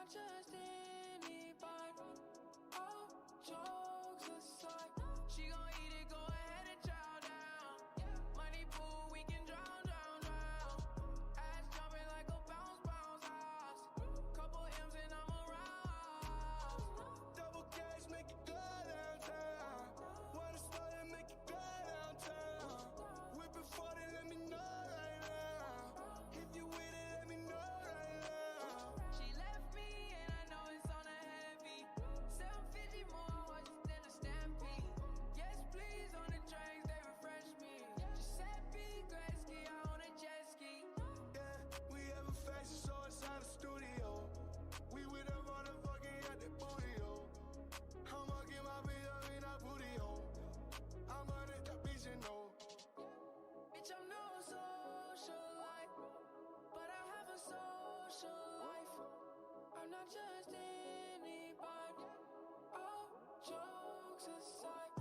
not just anybody. All jokes aside, she gon' eat it, go ahead and chow down. Money pool, we can drown, drown, drown. Ass jumping like a bounce, bounce house. Couple M's and I'm around. Double cash, make it go downtown. Wanna start and make it go downtown. Whipping 40, let me know right now. If you with it, let me know right now. She left me and I know it's on a heavy. 750 more horses than a stampede. Yes, please, on the drinks, they refresh me. Giuseppe Gretzky, I own a jet ski. Yeah, we have a fashion show inside the studio. We with a motherfucking at the booty, yo. I'ma get my bitch up in that booty, yo. I'm on it, that bitch, you know. Bitch, I'm no socialite, but I have a social life. I'm not just anybody. All jokes aside.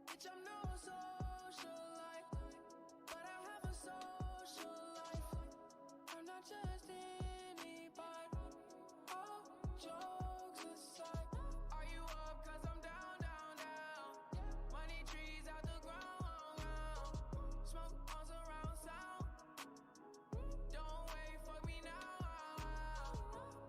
Bitch, I'm no socialite, but I have a social life. I'm not just anybody. All jokes aside. Are you up? Cause I'm down, down, down. Money trees out the ground, ground. Smoke on surround sound. Don't wait for me now.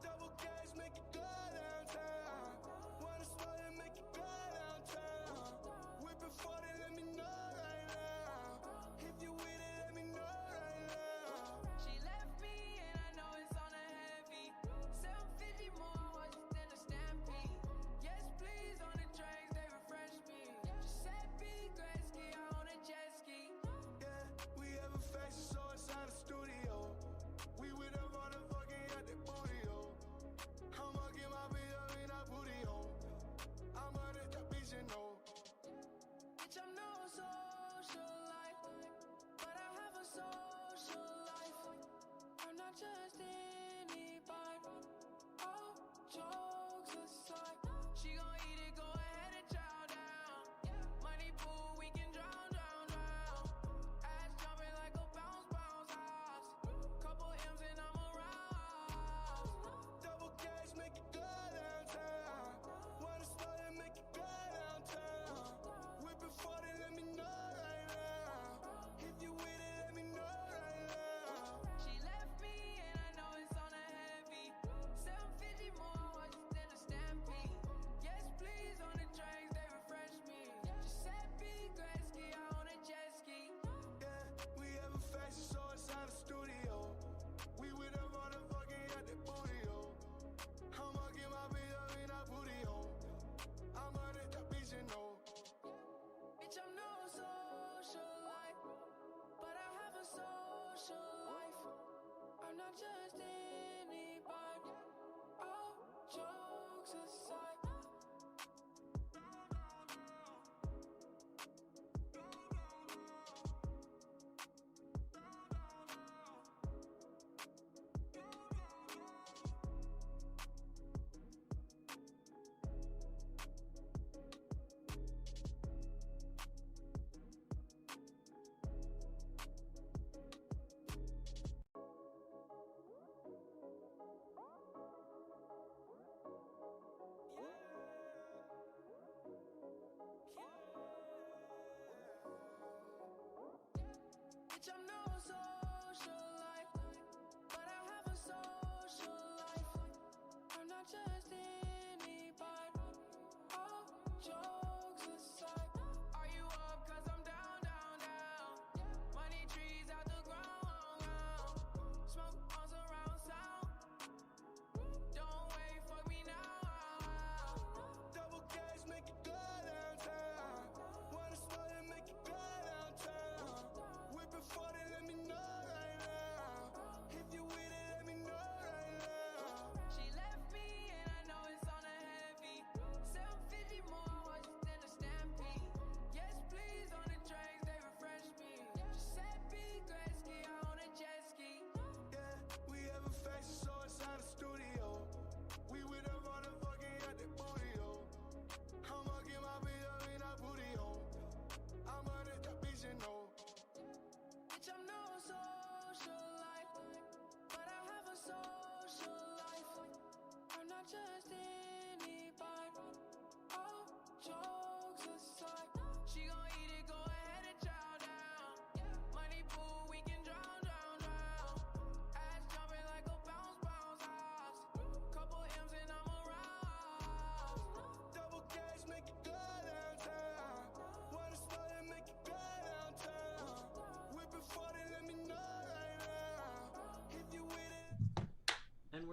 Double cash, make it go downtown. Wanna start and make it go downtown. Whipping 40, let me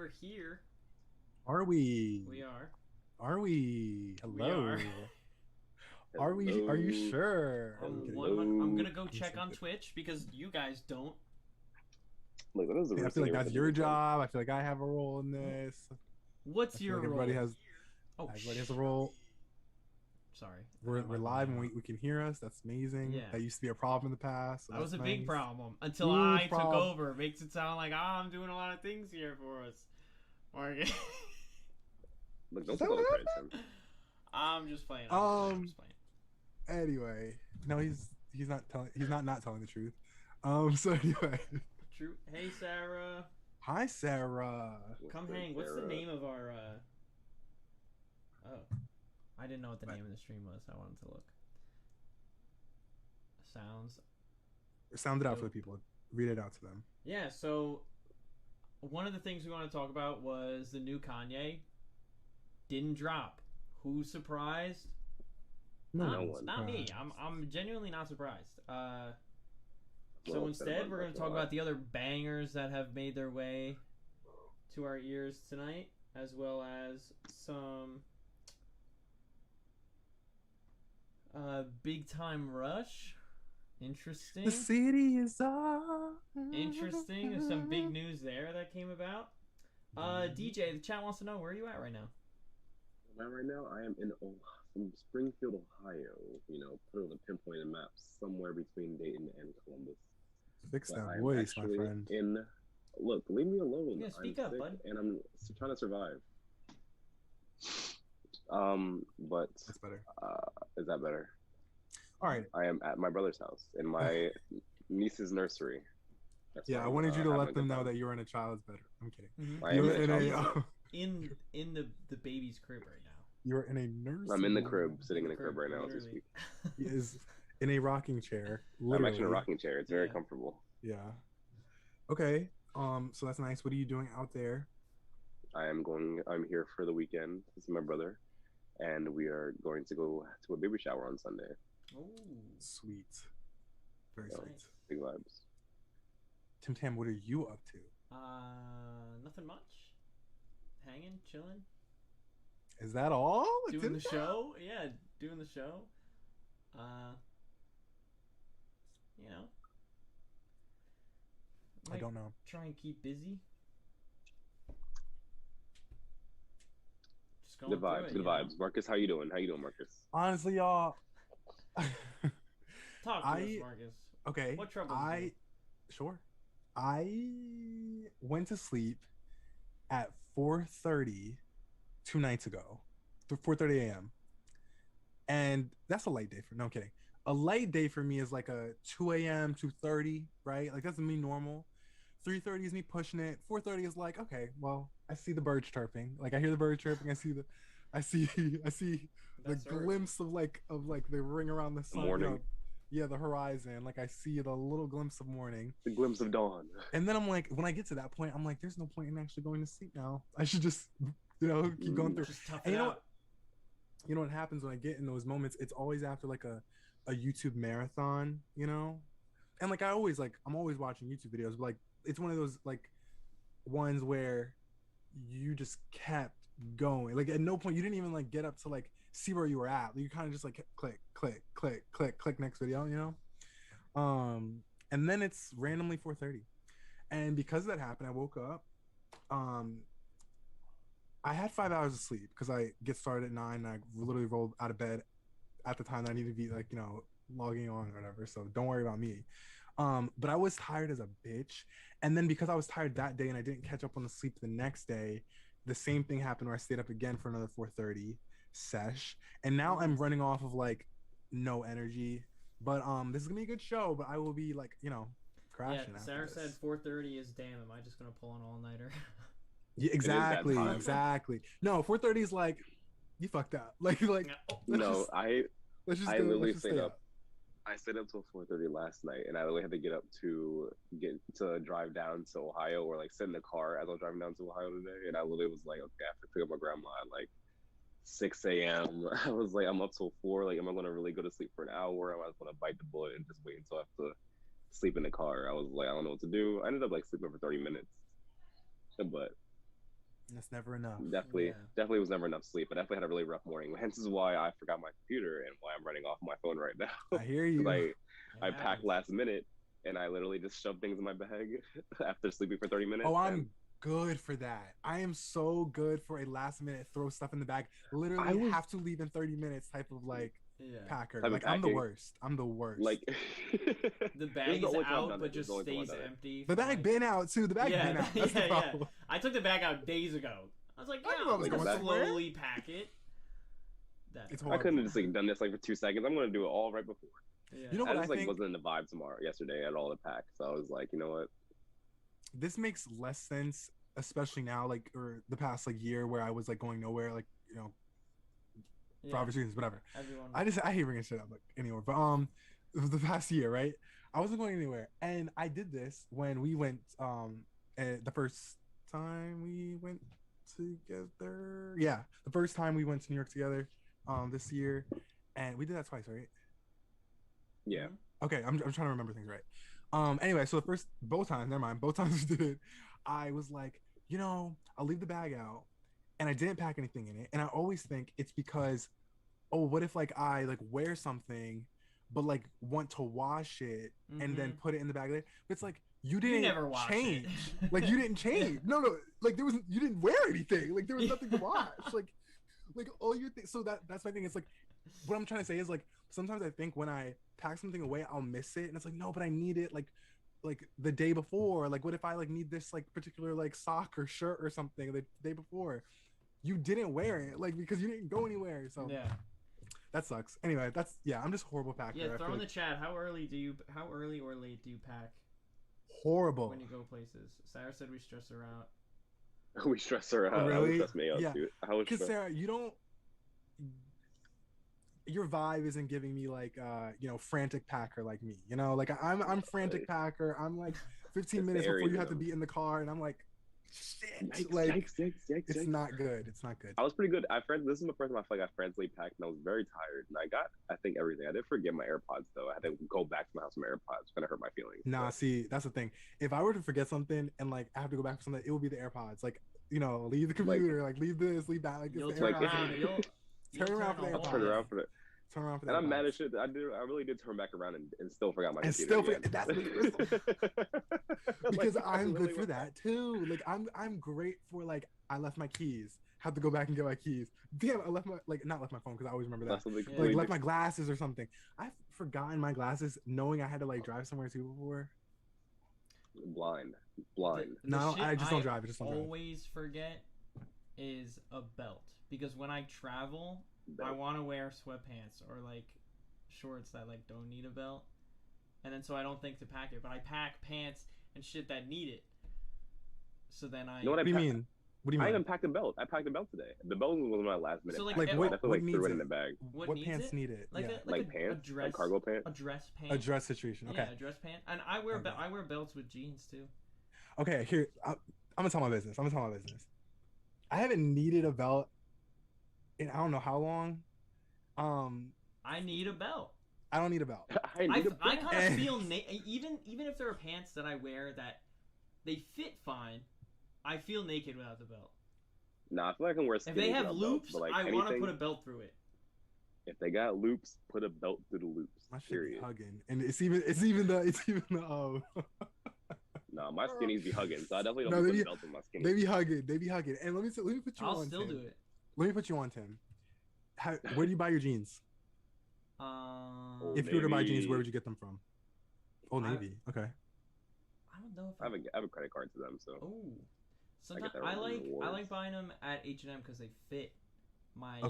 we're here. Are we? We are. Are we? Hello. We are. Are we? Are you sure? I'm gonna go check on Twitch because you guys don't. Like, what is the I feel like that's your job. I feel like I have a role in this. What's your like role? Everybody has. Oh, everybody has a role. Sorry. We're live and we can hear us. That's amazing. Yeah. That used to be a problem in the past. So that was a big problem until Huge I problem. took over. It makes it sound like I'm doing a lot of things here for us. Look, don't take all the credit, Tim. I'm just playing. I'm just playing. Anyway, no, he's not telling the truth. So anyway. True. Hey, Sarah. Hi, Sarah. Come hang. What's the name of our? Oh, I didn't know what the name of the stream was. I wanted to look. Sound it out for the people. Read it out to them. Yeah. So, one of the things we want to talk about was the new Kanye. Didn't drop. Who's surprised? No one. Not me. I'm genuinely not surprised. So instead, we're going to talk about the other bangers that have made their way to our ears tonight, as well as some Big Time Rush. Interesting. The city is on. Interesting. There's some big news there that came about. DJ, the chat wants to know, where are you at right now? Right now, I am in Springfield, Ohio. You know, put it on the pinpointed map, somewhere between Dayton and Columbus. Fix that voice, my friend. Look, leave me alone. Yeah, speak up, bud. And I'm trying to survive. But that's better. Is that better? All right. I am at my brother's house in my niece's nursery. Yeah, I wanted you to let them know that you were in a child's bedroom. I'm kidding. Mm-hmm. I am in the baby's crib right now. You're in a nursery. I'm in the crib, sitting in the crib right now as we speak. He is in a rocking chair. Literally. I'm actually in a rocking chair. It's very comfortable. Yeah. Okay. So that's nice. What are you doing out there? I'm here for the weekend. This is my brother, and we are going to go to a baby shower on Sunday. Oh, sweet. Very sweet. Big vibes. Tim Tam, what are you up to? Nothing much. Hanging, chilling. Is that all? Doing the show? Yeah, doing the show. You know. I don't know. Try and keep busy. Just going good vibes, good vibes. Marcus, how you doing? How you doing, Marcus? Honestly, y'all. Talk to us, Marcus. Okay. What troubles you? Sure. I went to sleep at 4:30 2 nights ago, 4:30 a.m. And that's a light day for. No, I'm kidding. A light day for me is like a 2 a.m. 2:30, right? Like that's me normal. 3:30 is me pushing it. 4:30 is like, okay, well, I see the birds chirping. Like I hear the birds chirping. I see the glimpse of like the ring around the sun. Morning. Yeah, the horizon. Like I see the little glimpse of morning. The glimpse of dawn. And then I'm like, when I get to that point, I'm like, there's no point in actually going to sleep now. I should just, keep going through. Just tough and it out. You know what happens when I get in those moments? It's always after like a YouTube marathon, And like I'm always watching YouTube videos, but like it's one of those like ones where you just kept going. Like at no point you didn't even like get up to like see where you were at. You kind of just like click, click, click, click, click, next video, And then it's randomly 4:30. And because that happened, I woke up. I had 5 hours of sleep because I get started at 9 and I literally rolled out of bed at the time that I need to be like, logging on or whatever. So don't worry about me. But I was tired as a bitch. And then because I was tired that day and I didn't catch up on the sleep the next day, the same thing happened where I stayed up again for another 4:30 sesh. And now I'm running off of like no energy. But this is gonna be a good show, but I will be like, crashing. Yeah, Sarah said 4:30 is damn, am I just gonna pull an all-nighter? Yeah, exactly. No, 4:30 is like you fucked up. I literally stayed up. I stayed up till 4:30 last night, and I literally had to get up to drive down to Ohio, or like sit in the car as I was driving down to Ohio today. And I literally was like, okay, I have to pick up my grandma at like 6 a.m. I was like, I'm up till 4. Like, am I gonna really go to sleep for an hour? Am I just gonna bite the bullet and just wait until I have to sleep in the car? I was like, I don't know what to do. I ended up like sleeping for 30 minutes, but That's never enough. Definitely was never enough sleep. I definitely had a really rough morning. Hence is why I forgot my computer and why I'm running off my phone right now. I hear you. I packed last minute and I literally just shoved things in my bag after sleeping for 30 minutes. Oh, I'm good for that. I am so good for a last minute throw stuff in the bag. Literally have to leave in 30 minutes type of like packer. Like I'm the worst. I'm the worst. Like the bag is out but just stays empty. The bag been out too. The bag been out. That's the problem. I took the bag out days ago. I was like, yeah, I'm gonna slowly pack it. I couldn't have just like done this like for 2 seconds. I'm gonna do it all right before. Yeah. You know what I think? Wasn't in the vibe yesterday at all to pack. So I was like, you know what? This makes less sense, especially now, like, or the past like year where I was like going nowhere, like, you know, for obvious reasons, whatever. I hate bringing shit up like anywhere, but the past year, right? I wasn't going anywhere, and I did this when we went the first time we went together. Yeah, the first time we went to New York together, this year, and we did that twice, right? Yeah. Okay, I'm trying to remember things right. Anyway, so both times we did it. I was like, you know, I'll leave the bag out, and I didn't pack anything in it. And I always think it's because, oh, what if like I like wear something, but like want to wash it and then put it in the bag later? But it's like you didn't change. Like you didn't change. No, like you didn't wear anything. Like there was nothing to wash. Like all your things. So that's my thing. It's like what I'm trying to say is like sometimes I think when I pack something away, I'll miss it, and it's like no, but I need it like the day before. Like what if I like need this like particular like sock or shirt or something the day before? You didn't wear it like because you didn't go anywhere. So yeah, that sucks. Anyway, I'm just horrible packer. Yeah, throw in the chat. How early or late do you pack? Horrible. When you go places. Sarah said we stress her out. We stress her out. Really? I would stress me out too. Because Sarah, your vibe isn't giving me like you know, frantic packer like me. You know, like I'm frantic packer. I'm like 15 minutes before you have to be in the car, and I'm like, shit. Yikes. It's not good. It's not good. I was pretty good. This is the first time I feel like I friendly packed, and I was very tired, and I got everything. I did forget my AirPods though. I had to go back to my house with my AirPods. It's gonna hurt my feelings. Nah, see, that's the thing. If I were to forget something and like I have to go back for something, it would be the AirPods. Like, you know, leave the computer, like leave this, leave that. Like, you'll turn around. Turn around for the AirPods. I'll turn around for it. And I'm mad as shit. I really did turn back around and still forgot my computer. Still that's because like, I'm good for that too. Like I'm great for like I left my keys. Have to go back and get my keys. Damn, I left my not left my phone because I always remember that. Like left my glasses or something. I've forgotten my glasses, knowing I had to like drive somewhere too before. Blind. No, I just don't drive. Always forget is a belt, because when I travel, I want to wear sweatpants or like shorts that like don't need a belt, and then so I don't think to pack it, but I pack pants and shit that need it. So then I. You know what do you mean? What do you mean? I even packed a belt. I packed a belt today. The belt was my last minute. So like what threw it in the bag. What pants need it? Like pants, like cargo pants. A dress pant. A dress situation. Okay. Yeah, a dress pant. And I wear belts with jeans too. Okay, here I'm gonna tell my business. I haven't needed a belt in I don't know how long. I need a belt. I don't need a belt. I kind of feel even if there are pants that I wear that they fit fine, I feel naked without the belt. Nah, I feel like I can wear. If they have loops, like I want to put a belt through it. If they got loops, put a belt through the loops. My shit be hugging, and it's even the. No, my skinnies be hugging, so I definitely don't put a belt in my skinnies. They be hugging, and let me put you on. I'll still do it. Let me put you on, Tim. Where do you buy your jeans? If you were to buy jeans, where would you get them from? Old Navy. Okay. I don't know if I have a credit card to them, so. Oh. Sometimes I like buying them at H&M because they fit my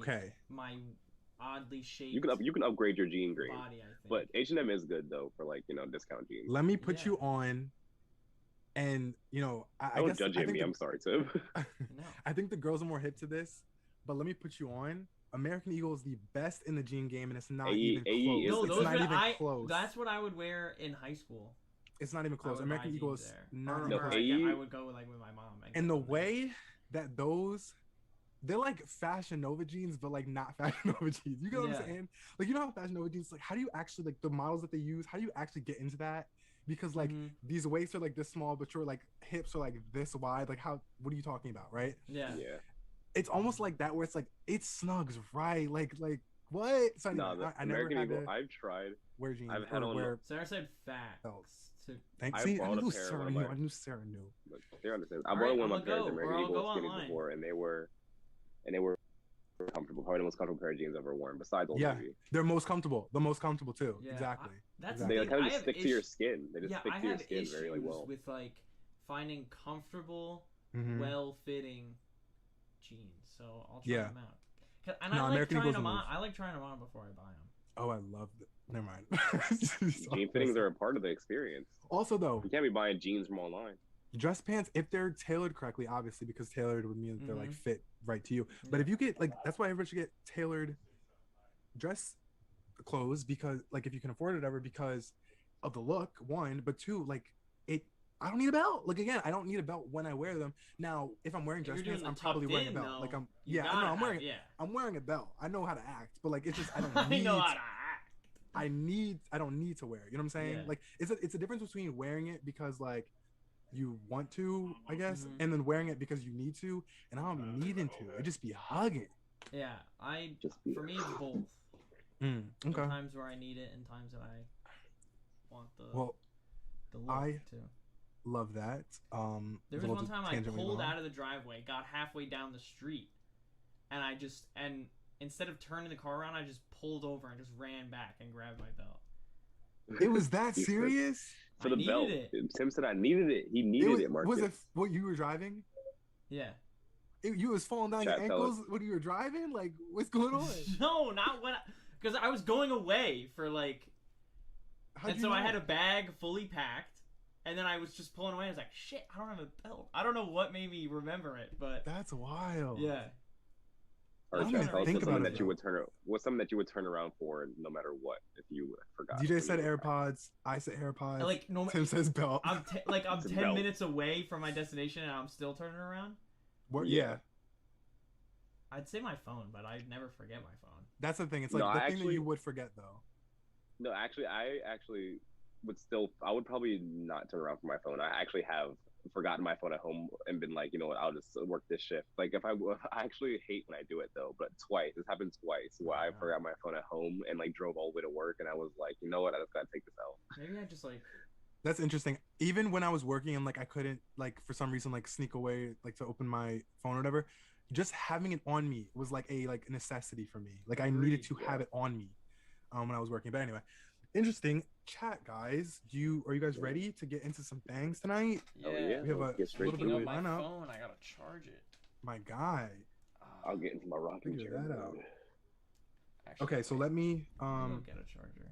oddly shaped. You can upgrade your jean grade. Body, I think. But H&M is good though for like, you know, discount jeans. Let me put you on, and you know I guess judging me. I'm sorry, Tim. No. I think the girls are more hip to this, but let me put you on. American Eagle is the best in the jean game, and it's not even close. No, it's not even close. That's what I would wear in high school. It's not even close. American Eagle is not even close. I would go like with my mom. And the way that they're like Fashion Nova jeans, but like not Fashion Nova jeans. You get what I'm saying? Like, you know how Fashion Nova jeans, like, how do you actually, like, the models that they use, how do you actually get into that? because like Mhm. these waists are like this small, but your like hips are like this wide. Like how? What are you talking about, right? Yeah. Yeah. It's almost like that where it's like it snugs right. Like what? So anyway, No, the I never American had Eagle. to I've tried. wear jeans I've had or on. wear Sarah said facts. belts. To Thanks. I See, I bought a knew pair Sarah one of knew. my- I knew Sarah knew. Look, they understand. I All bought right, one of my I'ma pairs go, of or American I'll Eagle go skinnies online. before, and they were comfortable. Probably the most comfortable pair of jeans I've ever worn, besides Old Yeah. Navy. They're most comfortable. The most comfortable too. Yeah, Exactly. That's Exactly. They the like thing. kind I of have stick to your issues- skin. They just Yeah, stick I to your have skin issues very like, well. with like finding comfortable, Mhm. well-fitting jeans. So I'll try Yeah. them out. And No, I like American trying Eagle's them the on. move. I like trying them on before I buy them. Oh, I love it. Never mind. Jean fittings are a part of the experience. Also though, You can't be buying jeans from online. dress pants, if they're tailored correctly, obviously, because tailored would mean that they're like Mhm. fit right to you. But Yeah. if you get like, that's why everybody should get tailored dress clothes, because like if you can afford it, whatever, because of the look, one, but two, like it. I don't need a belt. Like again, I don't need a belt when I wear them. Now, if I'm wearing If you're dress doing pants, the I'm probably tucked wearing a in, belt. though, Like I'm, you yeah, I know gotta I'm wearing, have- yeah. I'm wearing a belt. I know how to act, but like it's just I don't I need. know how to act. I don't need to wear it. You know what I'm saying? Yeah. Like it's a difference between wearing it because like you want to, I guess, Mhm. and then wearing it because you need to, and I don't be needing to. It just be hugging. Yeah, Just be. for me it's both. Okay. Sometimes where I need it, and times that I want Well, the look I- too. love that. There it's a was little one time I tangent we pulled went on. out of the driveway, got halfway down the street, and instead of turning the car around, I just pulled over and just ran back and grabbed my belt. It was that He said- serious? For I the needed belt. it. Tim said I needed it. He needed it, Marcus. Was it what you were driving? Yeah. You was falling down your Chat, tell ankles when you were driving? Like, what's going on? No, not when. Because I was going away for like, How'd and you so I know? had a bag fully packed, and then I was just pulling away. I was like, shit, I don't have a belt. I don't know what made me remember it, but That's wild. yeah. Or I don't Chat, even tell us think what's about something it, that you would turn. What's something that you would turn around for, no matter what, if you forgot. DJ said AirPods. I said AirPods. Like no, Tim says belt. I'm It's a 10 belt. minutes away from my destination, and I'm still turning around. What? Yeah. Yeah. I'd say my phone, but I never forget my phone. That's the thing. It's like No, the I thing that actually- you would forget though. No, actually, I would still. I would probably not turn around for my phone. I actually have forgotten my phone at home and been like, you know what, I'll just work this shift. Like I actually hate when I do it though, but twice. This happened twice where I Yeah. forgot my phone at home and like drove all the way to work, and I was like, you know what, I just gotta take this out. Maybe I just like That's interesting. Even when I was working and like I couldn't like for some reason like sneak away like to open my phone or whatever, just having it on me was like a necessity for me. Like I needed to Agreed, have it on me when I was working. But anyway, interesting chat, guys. Are you guys ready to get into some bangs tonight? Oh yeah, We have let's a get straight little Picking bit to of up it. my lineup. phone, I gotta charge it. My guy. I'll get into my rocking Figure chair. that out. Actually, Okay, so wait, let me let me go get a charger.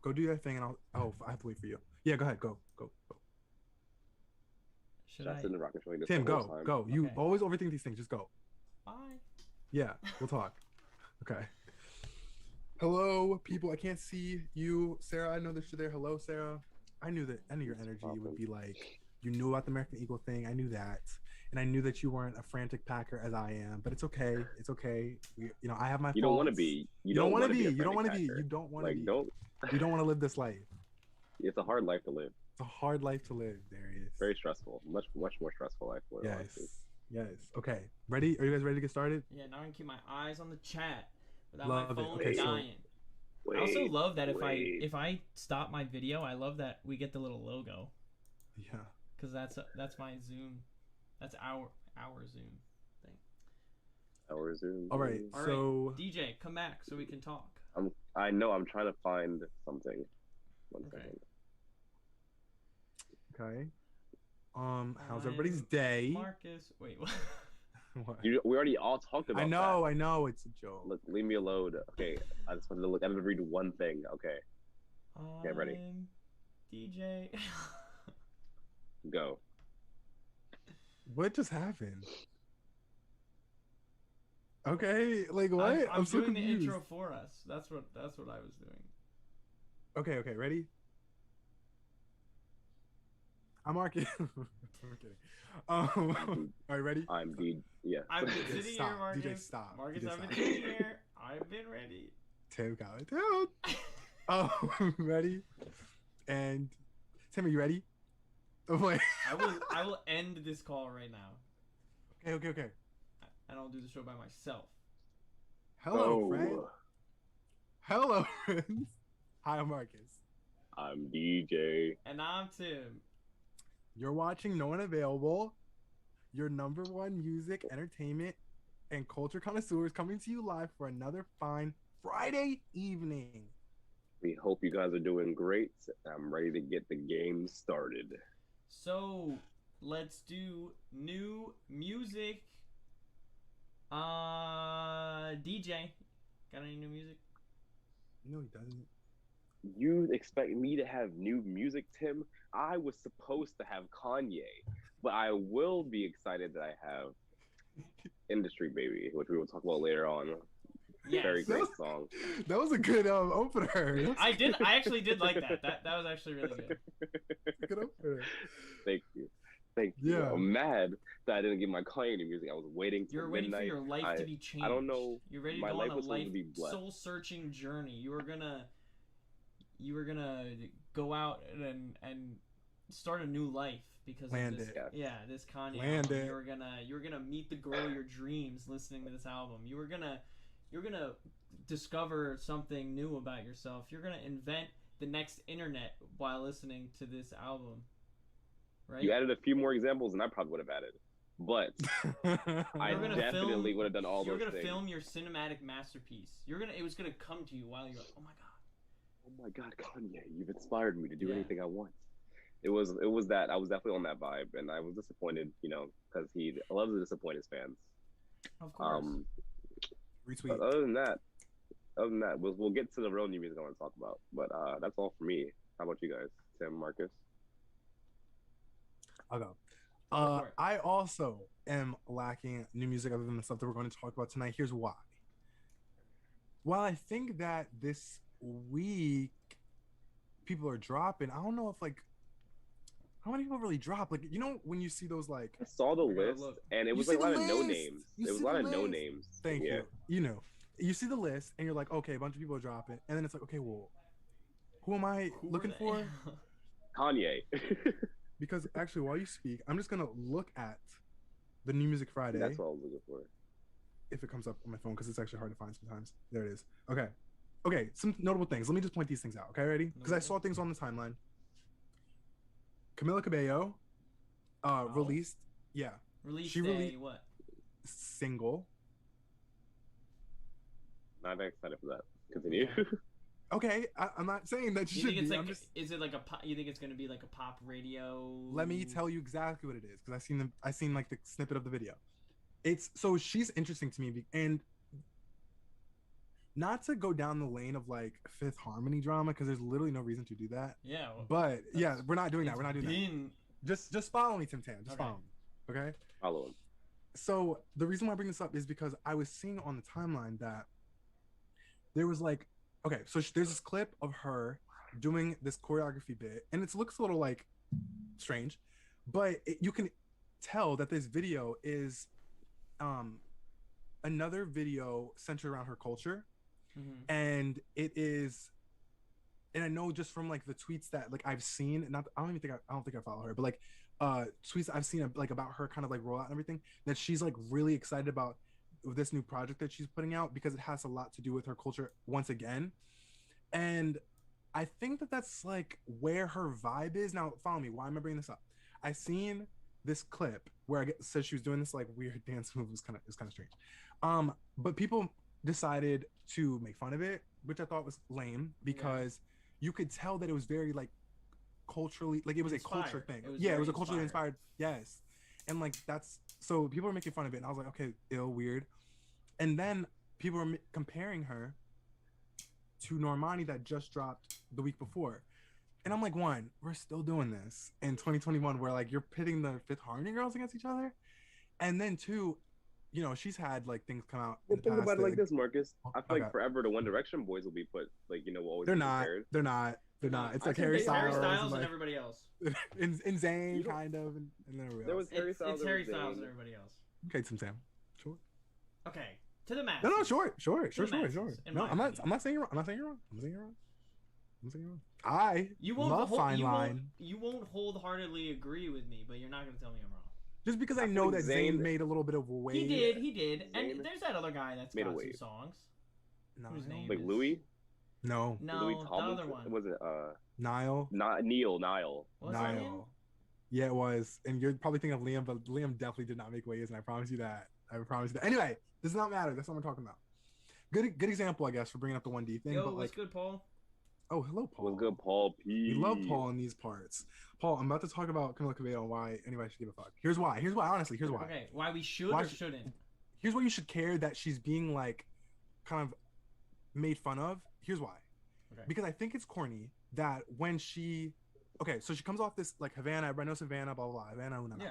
go do that thing and I have to wait for you. Yeah, go ahead. Go. Should I? Just in the rocking chair. Tim, go. You Okay. always overthink these things. Just go. Bye. Yeah, we'll talk. Okay. Hello, people. I can't see you, Sarah. I know that you're there. Hello, Sarah. I knew your energy would be like you knew about the American Eagle thing. I knew that, and I knew that you weren't a frantic packer as I am. But it's okay. It's okay. I have my. You don't want to faults. be. You don't want to be. a You don't want to frantic be. packer. You don't want to Like be. don't. You don't want to live this life. It's a hard life to live. It's a hard life to live, Darius. Very stressful. Much more stressful life to live. honestly. Yes. Okay. Ready? Are you guys ready to get started? Yeah, now I can keep my eyes on the chat without Love my it. phone Okay, so- dying. I also Wait, love that wait. if I stop my video, I love that we get the little logo Yeah. because that's my Zoom, that's our Zoom thing. Our Zoom. All right. All right, So DJ, come back so we can talk. I know. I'm trying to find something. One Okay. second. okay. How's I'm everybody's day? Marcus, wait, what? What? We already all talked about. I know. It's a joke. Look, leave me alone. Okay, I just wanted to look. I'm gonna read one thing. Okay, Okay, ready. I'm DJ. go. What just happened? Okay, like what? I'm so doing confused. the intro for us. That's what I was doing. Okay, ready? I'm Marcus. I'm kidding. All right, ready? I'm the yeah. I've been DJ, sitting stop. here, Marcus. DJ, stop. Marcus, DJ, I've been stop. sitting here. I've been ready. Tim got it down. Oh, ready? And Tim, are you ready? Oh, wait. I will end this call right now. Okay. I don't do the show by myself. Hello, friend. Hello, friends. Hi, I'm Marcus. I'm DJ. And I'm Tim. You're watching No One Available, your #1 music, entertainment, and culture connoisseurs coming to you live for another fine Friday evening. We hope you guys are doing great. I'm ready to get the game started. So, let's do new music. DJ, got any new music? No, he doesn't. You expect me to have new music, Tim? I was supposed to have Kanye, but I will be excited that I have Industry Baby, which we will talk about later on. Yes. Very great song. That was a good opener. I actually did like that. That was actually really good. Good opener. Thank you. Yeah. I'm mad that I didn't get my Kanye new music. I was waiting till You're waiting midnight. for your life to be changed. I don't know. You're ready to My go life on a was supposed life to be blessed. soul-searching journey. You were gonna go out and start a new life because Land of this. it. Yeah, this Kanye Land album. it. You were gonna meet the girl of your dreams listening to this album. You're gonna discover something new about yourself. You're gonna invent the next internet while listening to this album. Right? You added a few more examples, and I probably would have added. But I definitely would have done all those things. You're gonna film your cinematic masterpiece. It was gonna come to you while you're like, oh my god. Oh my god, Kanye, you've inspired me to do anything I want. It was that I was definitely on that vibe, and I was disappointed, because he loves to disappoint his fans. Of course. Retweet. But other than that, we'll get to the real new music I want to talk about. But that's all for me. How about you guys, Tim, Marcus? I'll go. I also am lacking new music other than the stuff that we're going to talk about tonight. Here's why. While I think that this week people are dropping, I don't know if how many people really drop? When you see those I saw the list, and it was like a lot of no names. It was a lot of no names. Thank you. You see the list, and you're like, okay, a bunch of people are dropping, and then it's like, okay, well, who am I looking for? Kanye. Because actually, while you speak, I'm just gonna look at the New Music Friday. That's what I was looking for. If it comes up on my phone, because it's actually hard to find sometimes. There it is. Okay. Some notable things. Let me just point these things out. Okay, ready? Because I saw things on the timeline. Camila Cabello, released. Yeah. She released what? Single. Not excited for that. Continue. Okay, I'm not saying that you should be. Is it like a pop? You think it's gonna be like a pop radio? Let me tell you exactly what it is, because I seen like the snippet of the video. She's interesting to me, and not to go down the lane of like Fifth Harmony drama, because there's literally no reason to do that. Yeah. But yeah, we're not doing that. We're not doing that. Just follow me, Tim Tam. Just follow me. Okay. Follow him. So the reason why I bring this up is because I was seeing on the timeline that there was like. Okay, so there's this clip of her doing this choreography bit, and it looks a little like strange, but you can tell that this video is another video centered around her culture, and it is, and I know just from like the tweets that like I've seen, I don't think I follow her, but like tweets I've seen like about her kind of like rollout and everything, that she's like really excited about this new project that she's putting out, because it has a lot to do with her culture once again. And I think that that's like where her vibe is. Now follow me, why am I bringing this up? I seen this clip where it said she was doing this like weird dance move. It was kind of strange, but people decided to make fun of it, which I thought was lame, because you could tell that it was very like culturally, like it was inspired. A culture thing. It was a culturally inspired. Yes. And like so people were making fun of it, and I was like, okay, weird. And then people were comparing her to Normani that just dropped the week before. And I'm like, one, we're still doing this in 2021, where like you're pitting the Fifth Harmony girls against each other. And then two, she's had like things come out. Well, think about it like this, Marcus. I feel like forever the One Direction boys will be put like, will always They're be not. compared. They're not. It's like Harry Styles and everybody else. and Zayn kind of, and then everybody else. There was Harry Styles. It's Harry Styles and everybody else. Okay, Tim Sam. Sure. Okay, to the masses. No, sure. No, I'm not saying you're wrong. I'm not saying you're wrong. I'm saying you're wrong. I love Fine Line. You won't wholeheartedly agree with me, but you're not gonna tell me I'm wrong. Just because I know that Zayn made a little bit of a wave. He did. And there's that other guy that's got some songs. No, whose name like is... Louis? No, Louis the other one. Was it Niall? Not Neil. Niall. Niall. Yeah, it was. And you're probably thinking of Liam, but Liam definitely did not make waves, and I promise you that. Anyway, does not matter. That's what we're talking about. Good example, I guess, for bringing up the 1D thing. Yo, but what's good, Paul? Oh, hello, Paul. What's good, Paul P? We love Paul in these parts. Paul, I'm about to talk about Camila Cabello and why anybody should give a fuck. Here's why. Honestly, here's why. Okay, why we should or shouldn't? Here's why you should care that she's being, like, kind of made fun of. Here's why. Okay. Because I think it's corny that when she... Okay, so she comes off this, like, Havana, everybody knows Havana, blah, blah, blah, Havana, una. Yeah.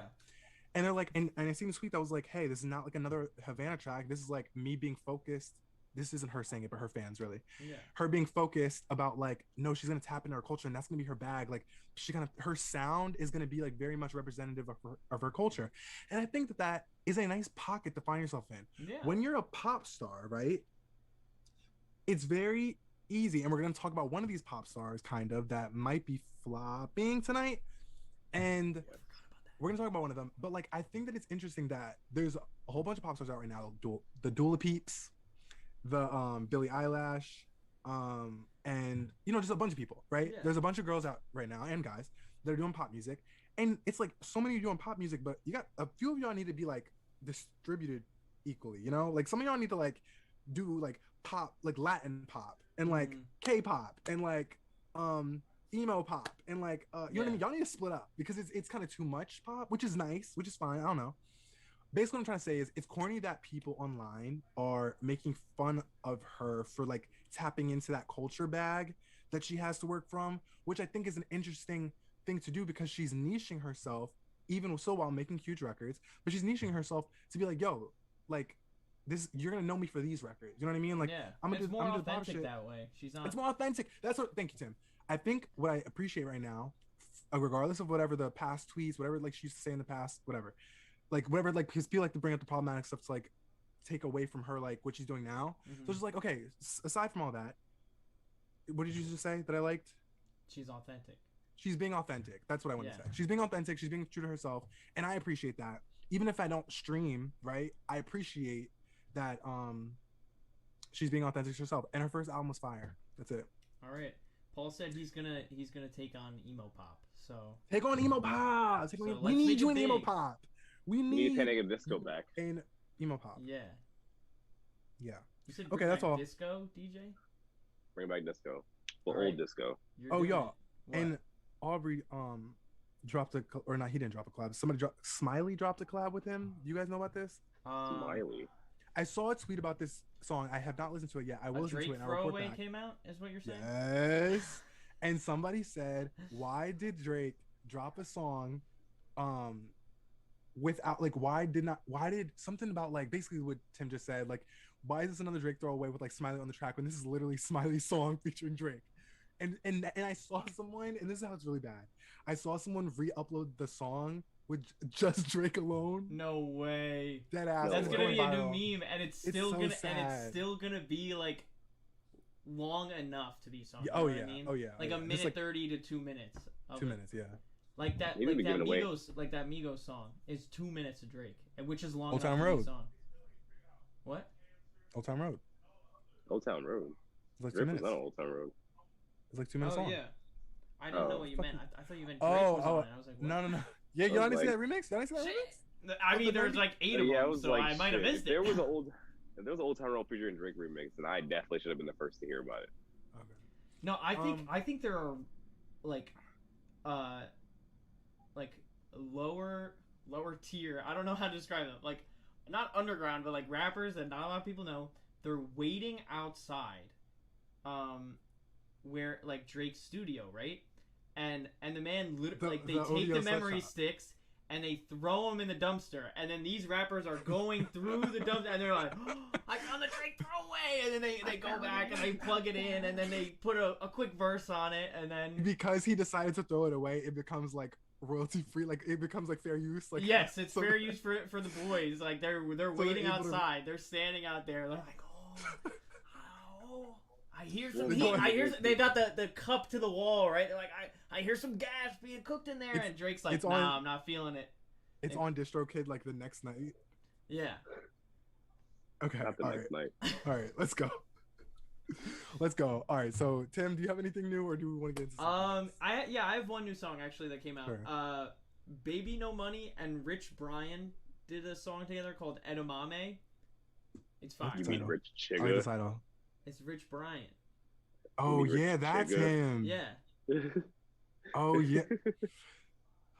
And they're like, and I seen a tweet that was like, hey, this is not, like, another Havana track. This is, like, me being focused. This isn't her saying it, but her fans, really. Yeah. Her being focused about, like, no, she's going to tap into her culture, and that's going to be her bag. Like, her sound is going to be, like, very much representative of her culture. And I think that is a nice pocket to find yourself in. Yeah. When you're a pop star, right, it's very easy, and we're going to talk about one of these pop stars, kind of, that might be flopping tonight. And we're going to talk about one of them. But, like, I think that it's interesting that there's a whole bunch of pop stars out right now. The Dula Peeps, the Billie Eilish, and just a bunch of people, right? Yeah. There's a bunch of girls out right now and guys that are doing pop music, and it's like so many of you doing pop music, but you got a few of y'all need to be like distributed equally, like some of y'all need to like do like pop, like Latin pop and like K-pop and like emo pop and like you know what I mean. Y'all need to split up because it's kind of too much pop, which is nice, which is fine. I don't know. Basically, what I'm trying to say is it's corny that people online are making fun of her for like tapping into that culture bag that she has to work from, which I think is an interesting thing to do because she's niching herself, even so while making huge records, but she's niching herself to be like, yo, like this, you're gonna know me for these records. You know what I mean? Like, I'm gonna more authentic that way. She's not. It's more authentic. Thank you, Tim. I think what I appreciate right now, regardless of whatever the past tweets, whatever like she used to say in the past, whatever. Like whatever, like because people like to bring up the problematic stuff to like take away from her like what she's doing now. So it's just like, okay, aside from all that, what did you just say that I liked? She's authentic. She's being authentic. That's what I want to say. She's being authentic. She's being true to herself, and I appreciate that. Even if I don't stream, right? I appreciate that. She's being authentic to herself, and her first album was fire. That's it. All right. Paul said he's gonna take on emo pop. So take on emo pop. We need you in emo pop. We need Panic at Disco back. And emo pop. Yeah. Yeah. You said okay, that's all. Disco, DJ? Bring back disco. Well, old disco. Y'all. And Aubrey dropped he didn't drop a collab. Smiley dropped a collab with him. You guys know about this? Smiley. I saw a tweet about this song. I have not listened to it yet. I will listen to it and I'll report back. Throwaway came out, is what you're saying? Yes. And somebody said, why did Drake drop a song without like why did something about like basically what Tim just said, like why is this another Drake throwaway with like Smiley on the track when this is literally Smiley's song featuring Drake? And I saw someone, and this is how it's really bad. I saw someone re-upload the song with just Drake alone. No way. Dead ass. That's gonna be a new meme, and it's still gonna be like long enough to be song. Yeah, oh, yeah. I mean? Oh yeah. Like a minute like, 30 to 2 minutes. 2 minutes, yeah. Like that Migos song is 2 minutes of Drake, which is long Old enough Town Road. Song. What? Old Town Road. Old Town Road. It's like 2 minutes. Not Old Town Road. It's like 2 minutes long. Yeah. I didn't know what you meant. I thought you meant Drake was on it. I was like, what? No. Yeah, you didn't see that remix? Did I see that remix? I mean, there's like 8 of them, so I might have missed it. There was an Old Town Road featuring Drake remix, and I definitely should have been the first to hear about it. Okay. No, I think there are like lower tier. I don't know how to describe them. Like not underground, but like rappers that not a lot of people know. They're waiting outside, where like Drake's studio, right? And the man literally they take the memory sticks and they throw them in the dumpster, and then these rappers are going through the dumpster, and they're like, oh, I found the Drake throwaway, and then they go back and they plug it in, and then they put a quick verse on it, and then because he decided to throw it away, it becomes like royalty free, like it becomes like fair use. Like yes, it's fair use for the boys. Like they're waiting outside, they're standing out there, they're like, I hear some Well, heat. go I hear ahead. they got the cup to the wall, right? They're like, I hear some gas being cooked in there, It's- and Drake's like, it's nah, on- I'm not feeling it. It's on DistroKid like the next night. Yeah. Okay. Not the All next right. night. All right. Let's go. Let's go. All right. So Tim, do you have anything new, or do we want to get into? Something else? I have one new song actually that came out. Sure. Baby No Money and Rich Brian did a song together called Edamame. It's fire. You Title. mean Rich I like the Chigga? title. It's Rich Brian. Oh mean Rich yeah, that's Chigga? him. Yeah. Oh yeah.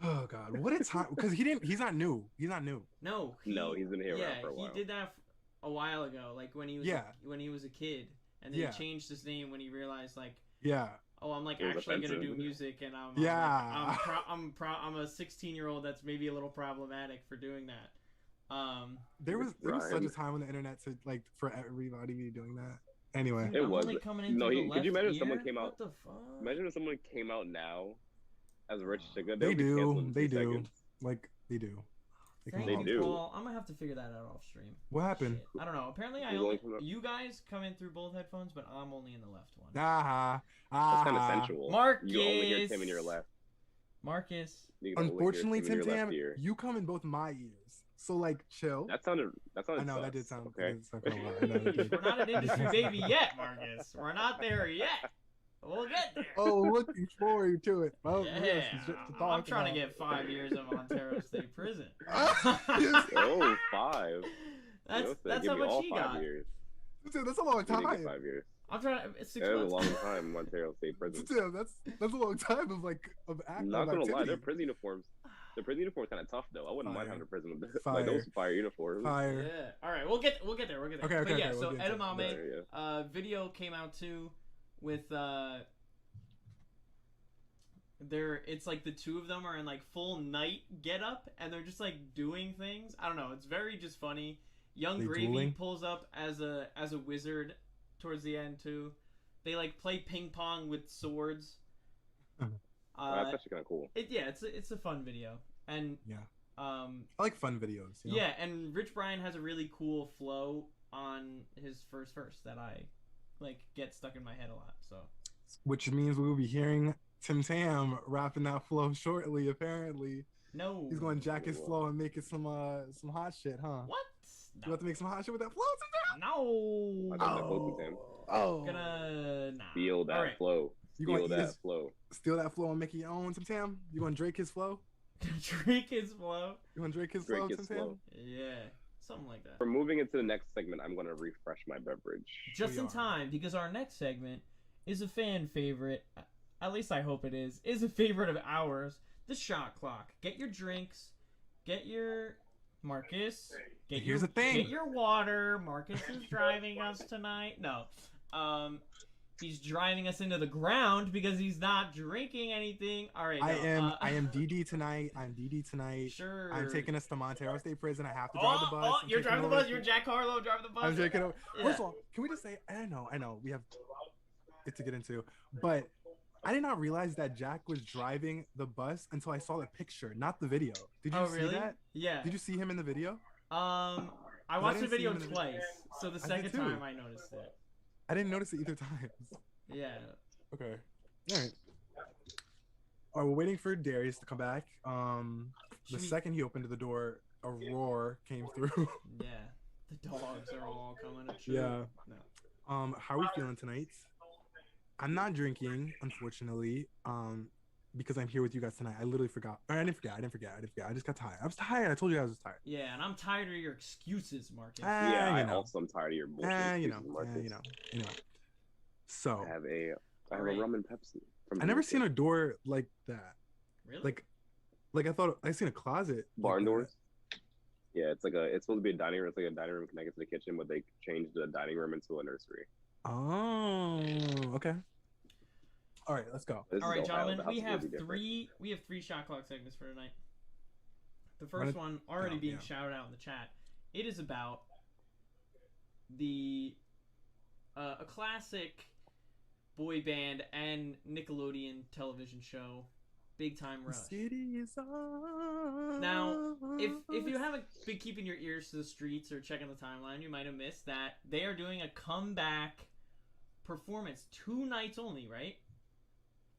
Oh god, what a time! Because he's not new. He's not new. No. No, he's been here around for a while. He did that a while ago, like when he was when he was a kid, and then he changed his name when he realized like, Yeah. oh, I'm like It was actually gonna do offensive. music, and I'm Yeah. I'm a 16-year-old that's maybe a little problematic for doing that. There was such Brian. a time on the internet to like for everybody be doing that. Anyway. It I'm was. only coming in No, through he- the could you left imagine if someone ear? came out- What the fuck? Imagine if someone came out now as Rich Chigga. They would be canceled do. in They 2 do. seconds. Like they do. Thank They you, do. Paul. I'm gonna have to figure that out off stream. What happened? Shit. I don't know. Apparently, He's only coming up- you guys come in through both headphones, but I'm only in the left one. Ah. That's kind of sensual. Marcus. You only hear Tim in your left. Marcus. You can only hear Unfortunately, Tim in Tim your Tam, left ear. you come in both my ears. So like, chill. That sounded. I know sus, that did sound. okay. That did sound kinda wild. I know that did. We're not an industry baby yet, Marcus. We're not there yet. We'll get there. Oh, looking forward to it. Oh, yeah. yes, it's just to I'm talk trying to about. get 5 years of Ontario State Prison. Oh, 5. That's Give how me much all he 5 got. years. Dude, that's a long You didn't time. get 5 years. I'm trying to. It's 6 That was months. a long time in Ontario State Prison. Dude, that's a long time of like of act. I'm not of gonna lie, activity. their prison uniforms. The prison uniforms kind of tough though. I wouldn't mind Fire. having a prison with Fire. like those fire uniforms. Fire. Yeah. All right, we'll get there. We'll get there. Okay, but okay, yeah, okay, so we'll get into it. Edamame, There, yeah. video came out too, with it's like the two of them are in like full night get up, and they're just like doing things. I don't know. It's very just funny. Young They Gravy dueling? pulls up as a wizard towards the end too. They like play ping pong with swords. That's actually kind of cool. It's a fun video, and Yeah. I I like fun videos. You know? yeah, and Rich Brian has a really cool flow on his first verse that I like get stuck in my head a lot. So Which means we will be hearing Tim Tam rapping that flow shortly. Apparently, no, he's going to jack his flow and make it some hot shit, huh? What? You have to make some hot shit with that flow, Tim Tam. No. I got that both with him. Oh, Gonna Feel that Alright. flow. You Feel gonna eat that his- flow. steal that flow and make it your own, Tim Tam. You gonna Drake his flow? Drake his flow. You gonna Drake his Drake flow, his Tim Tam? flow. Yeah, something like that. For moving into the next segment, I'm gonna refresh my beverage. Just We in are. time, because our next segment is a fan favorite. At least I hope it is. Is a favorite of ours. The shot clock. Get your drinks. Get your Marcus. Here's the thing. Get your water. Marcus is driving us tonight. No, he's driving us into the ground because he's not drinking anything. All right. No, I am DD tonight. I'm DD tonight. Sure. I'm taking us to Montero State Prison. I have to drive the bus. Oh, I'm you're taking driving the over- bus. You're Jack Harlow driving the bus. I'm taking over. Yeah. First of all, can we just say I know we have it to get into, but I did not realize that Jack was driving the bus until I saw the picture, not the video. Did you Oh, see really? that? Yeah. Did you see him in the video? I I watched the didn't see video him in the- twice, so the I did second too. time I noticed it. I didn't notice it either times. Yeah. Okay. All right. All right, we're waiting for Darius to come back. The Should we- second he opened the door, a roar came through. Yeah. The dogs are all coming at you. Yeah. No. How are we feeling tonight? I'm not drinking, unfortunately. Because I'm here with you guys tonight. I literally forgot. Or I didn't forget. I just got tired. I was tired. I told you I was tired. Yeah, and I'm tired of your excuses, Marcus. Yeah, you I know. also am tired of your bullshit. You know. excuses, Marcus. You know. So I have a Alright. rum and Pepsi. From I never Dominican. seen a door like that. Really? Like I thought I seen a closet. Barn like that. doors. Yeah, it's supposed to be a dining room. It's like a dining room connected to the kitchen, but they changed the dining room into a nursery. Oh, okay. All right, let's go. This All is right, Ohio, gentlemen, the house we is have really different. three shot clock segments for tonight. The Wanna- first one already yeah, being yeah. shouted out in the chat. It is about the a classic boy band and Nickelodeon television show, Big Time The Rush. city is on. Now, if you haven't been keeping your ears to the streets or checking the timeline, you might have missed that they are doing a comeback performance, 2 nights only, right?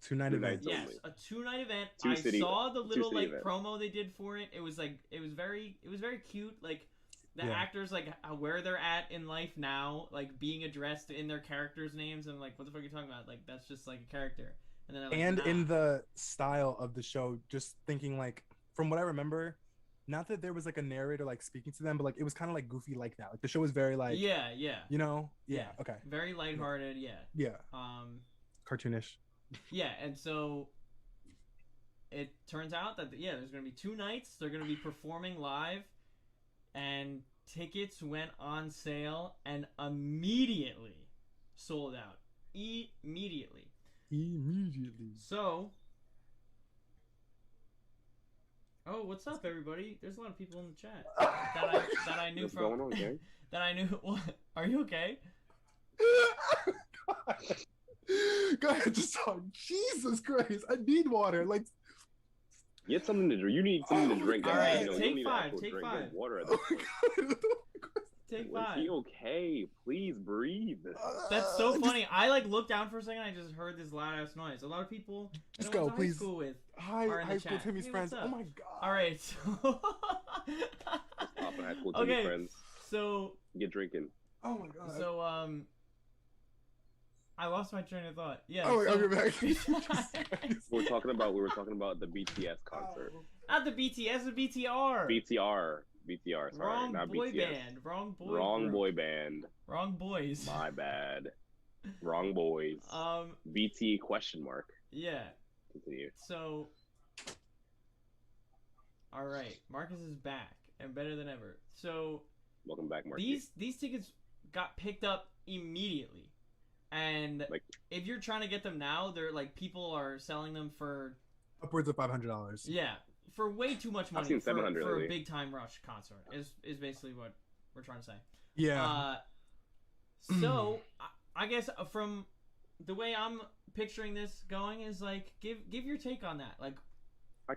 2-night Two event. nights. Yes, only. a 2-night event. Two I city- saw the little two-city like event. promo they did for it. It was very cute. Like the Yeah. actors like where they're at in life now, like being addressed in their characters' names, and like what the fuck are you talking about? Like that's just like a character. And then they're like, And nah. in the style of the show, just thinking like from what I remember, not that there was like a narrator like speaking to them, but like it was kind of like goofy like that. Like the show was very like yeah, you know, Yeah. okay, very lighthearted. Yeah. yeah, cartoonish. Yeah, and so it turns out that there's gonna be 2 nights. They're gonna be performing live, and tickets went on sale and immediately sold out. Immediately. So, oh, what's up, everybody? There's a lot of people in the chat that I knew What's from going on, gang? that I knew. What? Are you okay? Go ahead, just talk. Jesus Christ, I need water. Like, Get something to drink. You need something to drink. All guys. right, You know, you take don't need 5, actual take drink. 5. Get water at oh this my point. God. Take Is 5. he okay? Please breathe. That's so funny. I like looked down for a second. I just heard this loud ass noise. A lot of people Just I went go, to please. high school with. Hi, are in the high school chat. Timmy's Hey, friends. what's Oh up? my God. All right, so Stop in high school, Timmy okay, friends. so Get drinking. Oh my God. so I lost my train of thought. Yeah. Oh, so, I'll get back. We were talking about the BTS concert. Not the BTS, the BTR. BTR. Sorry, Wrong not boy BTS. band. Wrong boy. Wrong group. boy band. Wrong boys. My bad. Wrong boys. BT question mark. Yeah. Continue. So. All right, Marcus is back and better than ever. So. Welcome back, Marky. These tickets got picked up immediately, and Like- if you're trying to get them now, they're like people are selling them for Upwards of $500. for way too much money seen for $700 a lately. big time Rush concert is basically what we're trying to say. Yeah. So I guess from the way I'm picturing this going is like give your take on that. Like,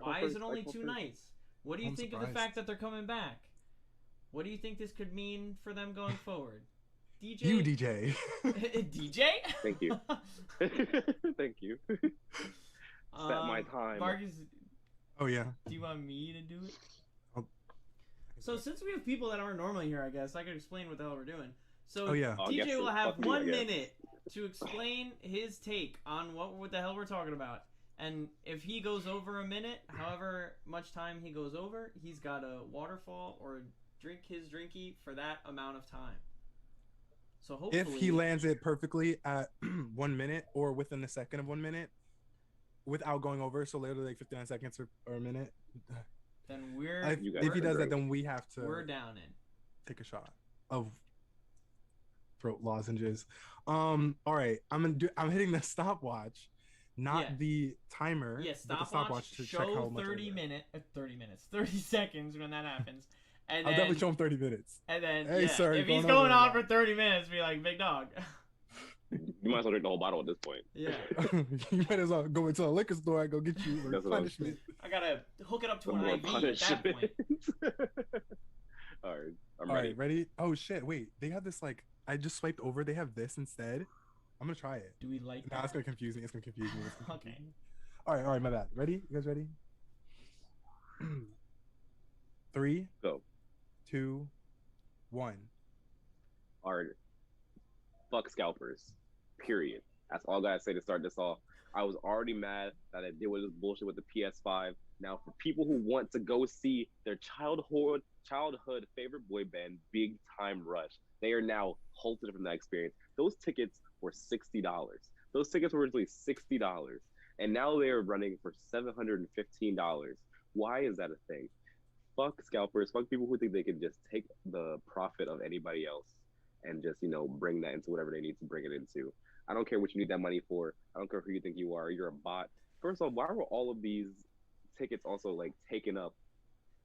why is it only 2 nights? What do you I'm think of the surprised. fact that they're coming back? What do you think this could mean for them going forward? DJ? You DJ. DJ? Thank you. Thank you. Set my time. Marcus, Oh yeah. do you want me to do it? Oh. So since we have people that aren't normally here, I guess I could explain what the hell we're doing. So Oh yeah. I guess DJ will so. have Fuck you, I 1 guess. minute to explain his take on what the hell we're talking about. And if he goes over a minute, however much time he goes over, he's got a waterfall or drink his drinky for that amount of time. So hopefully, If he lands it perfectly at 1 minute or within a second of 1 minute, without going over, so literally like 59 seconds or a minute. then we're You guys If he are does that, great. then we have to we're down in. take a shot of throat lozenges. All right, I'm hitting the stopwatch, not Yeah. the timer. Yeah, but the stopwatch. to check how Show much 30 over. minutes, 30 minutes, 30 seconds when that happens, and I'll then definitely show him 30 minutes. and then Hey, yeah, sir, if he's going going over on that. for 30 minutes, be like big dog. You might as well drink the whole bottle at this point. Yeah, You might as well go into a liquor store and go get you That's what I was replenishment. I gotta hook it up to One an more IV at punishment. that point. All right, I'm All ready. right, ready? Oh shit! Wait, they have this like I just swiped over. They have this instead. I'm gonna try it. Do we like Nah, it's that? gonna confuse me. It's gonna confuse me. Okay. All right, my bad. Ready? You guys ready? 3, Go. 2, 1. Are fuck scalpers. Period. That's all I gotta say to start this off. I was already mad that I did with this bullshit with the PS5. Now, for people who want to go see their childhood favorite boy band, Big Time Rush, they are now halted from that experience. Those tickets were $60. Those tickets were originally $60, and now they are running for $715. Why is that a thing? Fuck scalpers. Fuck people who think they can just take the profit of anybody else and just, bring that into whatever they need to bring it into. I don't care what you need that money for. I don't care who you think you are. You're a bot. First of all, why were all of these tickets also like taken up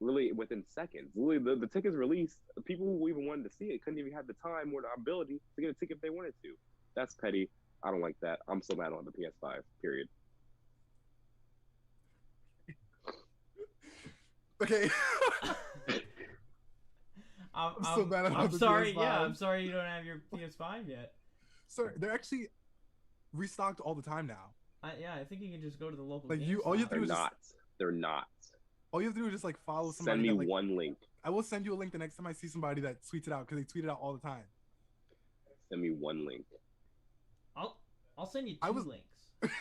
really within seconds? Really, the tickets released, the people who even wanted to see it couldn't even have the time or the ability to get a ticket if they wanted to. That's petty. I don't like that. I'm so mad on the PS5, period. Okay. I'm so bad about I'm the sorry. PS5. Yeah, I'm sorry you don't have your PS5 yet. Sir, they're actually restocked all the time now. I think you can just go to the local. Like you, all you have to They're do is just, not. They're not. all you have to do is just like follow somebody. Send me that, like, one link. I will send you a link the next time I see somebody that tweets it out because they tweet it out all the time. Send me one link. I'll send you two links.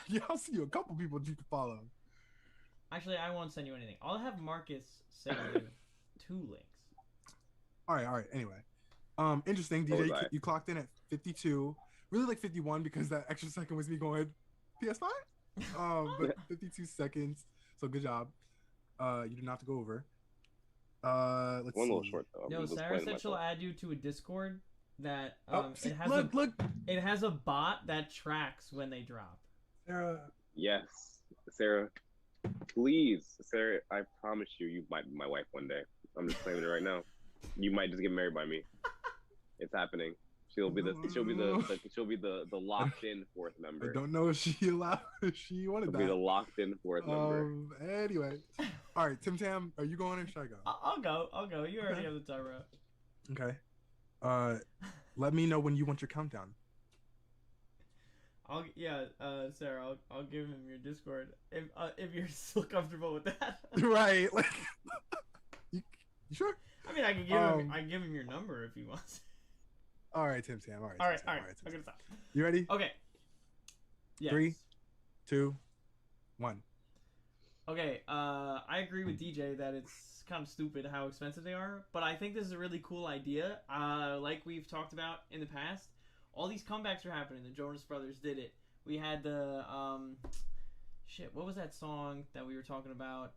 Yeah, I'll see you a couple people you can follow. Actually, I won't send you anything. I'll have Marcus send you 2 links. All right. Anyway, interesting. DJ, you clocked in at 52. Really like 51 because that extra second was me going PS5. But 52 seconds. So good job. You did not have to go over. Let's One see. little short though. No, Sarah said she'll add you to a Discord that See, it has look. it has a bot that tracks when they drop. Sarah. Yes, Sarah. Please, Sarah. I promise you, you might be my wife one day. I'm just claiming it right now. You might just get married by me. It's happening. She'll be the locked in fourth member. I don't know if she allowed. If she wanted that. Be the locked in fourth member. Anyway, all right, Tim Tam, are you going or should I go? I'll go. You already have the timer up. Okay. Let me know when you want your countdown. Sarah, I'll give him your Discord if you're still comfortable with that. Right, like you sure? I mean, I can give him your number if he wants. All right, Tim Tam. All right. I'm gonna stop. You ready? Okay. Yes. 3, 2, 1. Okay. I agree with DJ that it's kind of stupid how expensive they are, but I think this is a really cool idea. Like we've talked about in the past, all these comebacks are happening. The Jonas Brothers did it. We had the what was that song that we were talking about?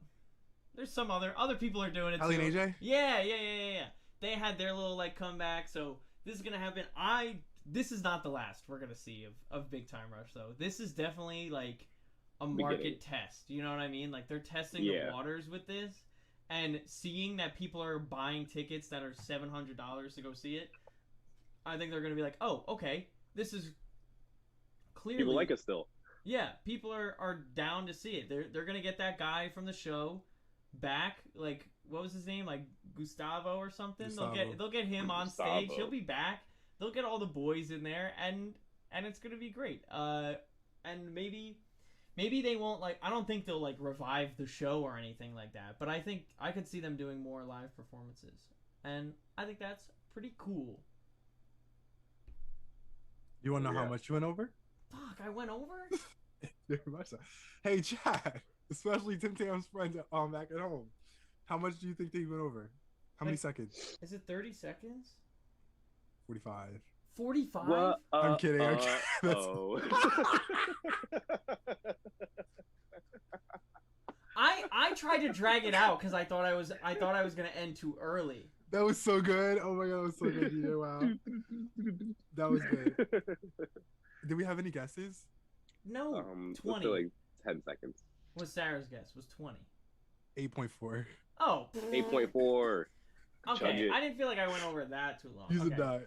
There's some other people are doing it Ali too. and AJ? Yeah. They had their little like comeback, so this is gonna happen. This is not the last we're gonna see of Big Time Rush though. This is definitely like a market test. You know what I mean? Like they're testing the waters with this and seeing that people are buying tickets that are $700 to go see it. I think they're gonna be like, oh, okay, this is clearly People like it still. Yeah, people are down to see it. They're gonna get that guy from the show back. Like, what was his name? Like Gustavo or something. Gustavo. They'll get him on stage. He'll be back. They'll get all the boys in there, and it's gonna be great. And maybe they won't like. I don't think they'll like revive the show or anything like that. But I think I could see them doing more live performances, and I think that's pretty cool. You want to know how much you went over? Fuck, I went over? Very much so. Hey, Chad, especially Tim Tam's friends back at home. How much do you think they went over? How many seconds? Is it 30 seconds? 45. 45? What? I'm kidding. I tried to drag it out because I thought I was gonna end too early. That was so good. Oh my god, that was so good, DJ. Wow. That was good. Did we have any guesses? No. 20. Let's do like 10 seconds. What Sarah's guess was 20. 8.4. Oh. 8.4. Okay, I didn't feel like I went over that too long. You did not.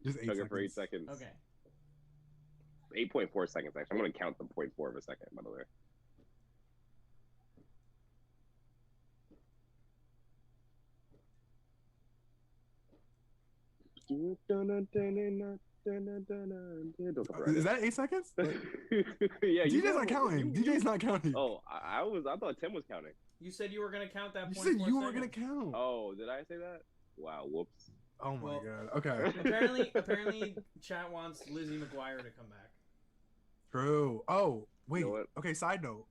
Just 8 seconds. For 8 seconds. Okay. 8.4 seconds, actually. I'm going to count the 0.4 of a second, by the way. Is that 8 seconds? Yeah. DJ's not counting. DJ's not counting. Oh, I thought Tim was counting. You said you were gonna count that. You said you were gonna count. Oh, did I say that? Wow, whoops. Oh my god. Okay. Apparently, chat wants Lizzie McGuire to come back. True. Oh wait. You know okay. Side note.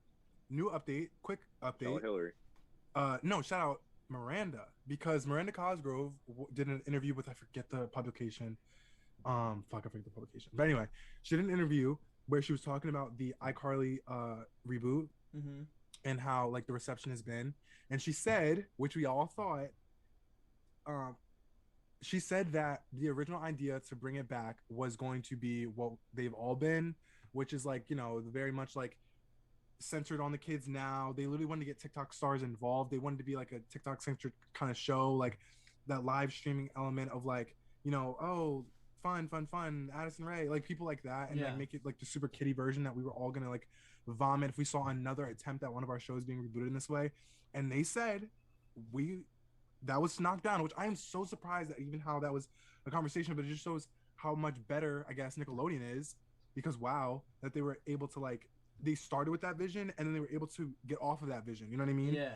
New update. Quick update. Tell Hillary. No. Shout out Miranda because Miranda Cosgrove did an interview with I forget the publication. I forget the publication. But anyway, she did an interview where she was talking about the iCarly reboot and how like the reception has been, and she said, which we all thought, she said that the original idea to bring it back was going to be what they've all been, which is like, you know, very much like centered on the kids now. They literally wanted to get TikTok stars involved. They wanted to be like a TikTok centric kind of show, like that live streaming element of like, you know, oh, fun, Addison Rae, like people like that, and like make it like the super kiddie version that we were all gonna like vomit if we saw another attempt at one of our shows being rebooted in this way. And they said that was knocked down, which I am so surprised that even how that was a conversation, but it just shows how much better I guess Nickelodeon is, because wow, that they were able to like they started with that vision and then they were able to get off of that vision. You know what I mean? Yeah.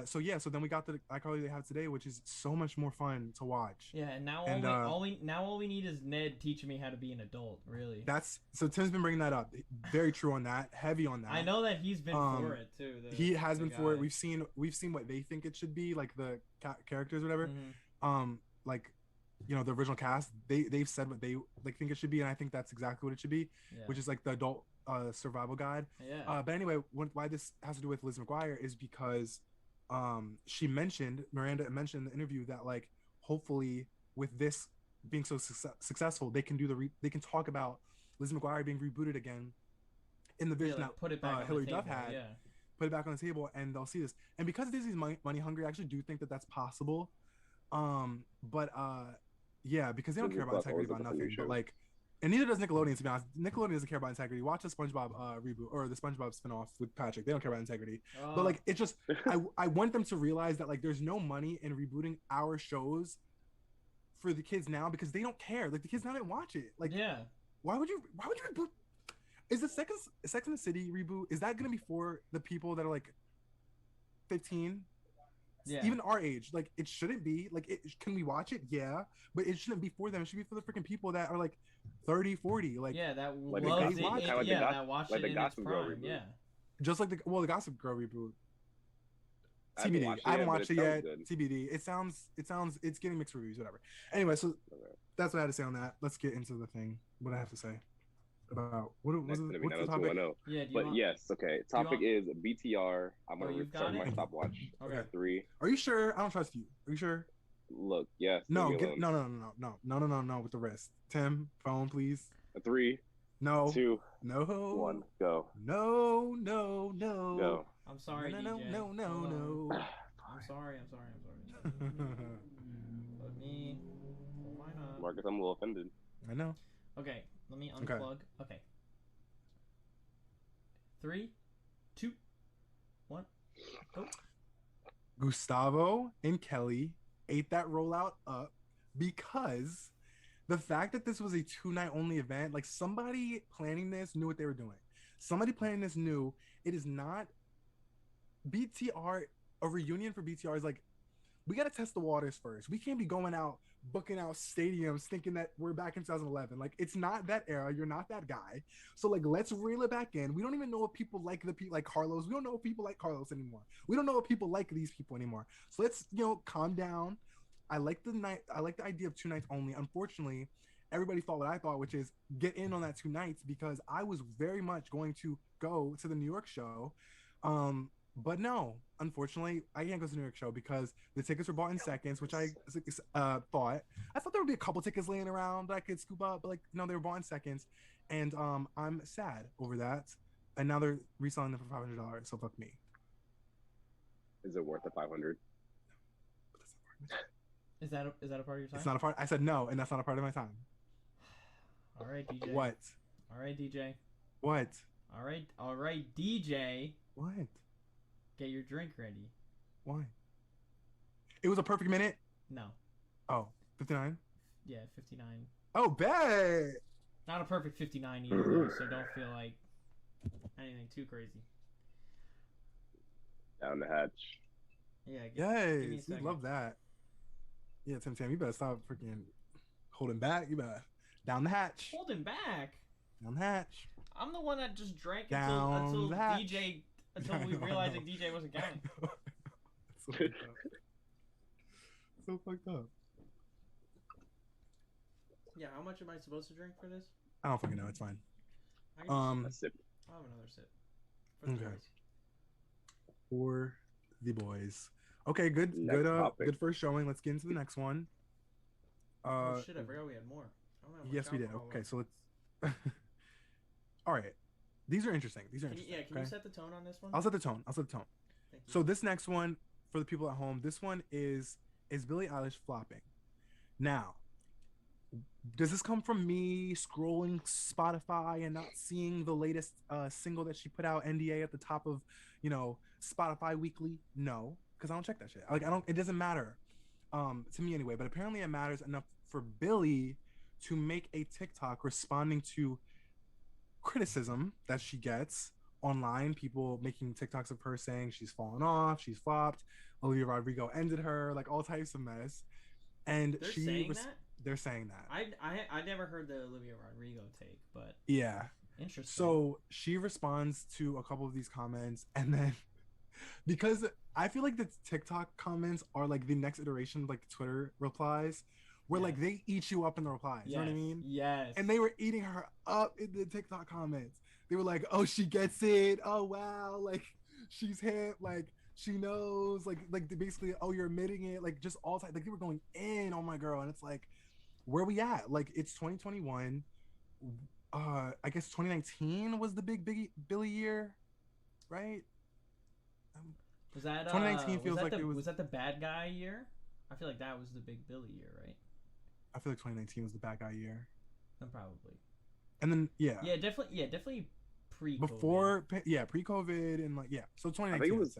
So yeah, so then we got the iCarly they have today, which is so much more fun to watch. Yeah, and now And, all we need is Ned teaching me how to be an adult. Really. That's so Tim's been bringing that up. Very true on that. Heavy on that. I know that he's been for it too. He has been for it. guy. We've seen what they think it should be, like the characters, or whatever. Mhm. Like, you know, the original cast. They've said what they like think it should be, and I think that's exactly what it should be, Yeah. which is like the adult survival guide. Yeah. But anyway, why this has to do with Liz McGuire is because Miranda mentioned in the interview that like hopefully with this being so successful, they can do they can talk about Liz McGuire being rebooted again in the vision like, that put it back on Hillary the Duff table, had. Yeah. Put it back on the table, and they'll see this. And because Disney's money hungry, I actually do think that that's possible. But yeah, because they don't care about integrity about nothing. But like, and neither does Nickelodeon. To be honest, Nickelodeon doesn't care about integrity. Watch the SpongeBob reboot or the SpongeBob spinoff with Patrick. They don't care about integrity. But like, it just I want them to realize that like there's no money in rebooting our shows for the kids now because they don't care. Like the kids now didn't watch it. Like yeah. Why would you reboot? Is the Sex and the City reboot, is that gonna be for the people that are like 15? Yeah. Even our age. Like it shouldn't be. Like can we watch it? Yeah. But it shouldn't be for them. It should be for the freaking people that are like 30, 40. Like yeah, that like loves it. that watched like it the in Gossip its Girl prime. reboot. Yeah. Just like the Gossip Girl reboot. TBD. I haven't watched it yet. TBD. It's getting mixed reviews, whatever. Anyway, so that's what I had to say on that. Let's get into the thing. What I have to say about what's the topic? Yeah, yes, okay. Topic is BTR. I'm gonna return my stopwatch. Okay. 3. Are you sure? I don't trust you. Are you sure? Look, yes. No, no, with the wrist. Tim, phone, please. 3. No. 2. No. 1. Go. No. Go. I'm sorry, no, DJ. No. I'm sorry. Let me pull mine up. Marcus, I'm a little offended. I know. Okay, let me unplug. Okay. 3, 2, 1, go. Gustavo and Kelly ate that rollout up because the fact that this was a 2-night only event, like somebody planning this knew what they were doing. Somebody planning this knew it is not BTR. A reunion for BTR is like, we got to test the waters first. We can't be going out, booking out stadiums thinking that we're back in 2011. Like, it's not that era. You're not that guy. So, like, let's reel it back in. We don't even know if people like like Carlos. We don't know if people like Carlos anymore. We don't know if people like these people anymore. So let's, calm down. I like the idea of 2 nights only. Unfortunately, everybody thought what I thought, which is get in on that 2 nights because I was very much going to go to the New York show. But no, unfortunately, I can't go to the New York show because the tickets were bought in seconds, which I thought. I thought there would be a couple tickets laying around that I could scoop up, but like, no, they were bought in seconds. And I'm sad over that. And now they're reselling them for $500, so fuck me. Is it worth the 500? Is that a part of your time? It's not a part. I said no, and that's not a part of my time. All right, DJ. What? All right, DJ. What? All right, DJ. What? Get your drink ready. Why? It was a perfect minute? No. Oh, 59? Yeah, 59. Oh, bet! Not a perfect 59 either, so don't feel like anything too crazy. Down the hatch. Yeah, yes, we love that. Yeah, Tim, you better stop freaking holding back. You better down the hatch. Holding back? Down the hatch. I'm the one that just drank until DJ... Until we realized that DJ wasn't counting. So fucked up. So fucked up. Yeah, how much am I supposed to drink for this? I don't fucking know. It's fine. A sip. I'll have another sip. For the boys. For the boys. Okay, good first showing. Let's get into the next one. Oh shit, I forgot we had more. Yes, we did. Okay, so let's... All right. These are interesting. Can you set the tone on this one? I'll set the tone. Thank you. So this next one, for the people at home, this one is Billie Eilish flopping. Now, does this come from me scrolling Spotify and not seeing the latest single that she put out, NDA, at the top of, Spotify Weekly? No, because I don't check that shit. Like, it doesn't matter, to me anyway. But apparently, it matters enough for Billie to make a TikTok responding to criticism that she gets online. People making TikToks of her saying she's fallen off, she's flopped. Olivia Rodrigo ended her, like all types of mess. And They're saying that? They're saying that. I never heard the Olivia Rodrigo take, but yeah. Interesting. So she responds to a couple of these comments, and then because I feel like the TikTok comments are like the next iteration of like the Twitter replies, where like they eat you up in the replies. Yes. You know what I mean? Yes. And they were eating her up in the TikTok comments. They were like, "Oh, she gets it. Oh, wow. Like she's hip. Like she knows. Like basically, oh, you're admitting it. Like just all time. Like they were going in on my girl, and it's like, where we at? Like it's 2021. I guess 2019 was the big Billy year, right? Was that 2019 feels like it was. Was that the bad guy year? I feel like that was the big Billy year, right? I feel like 2019 was the bad guy year. Then probably. And then definitely pre-COVID. Before pre-COVID and like so 2019. I think it was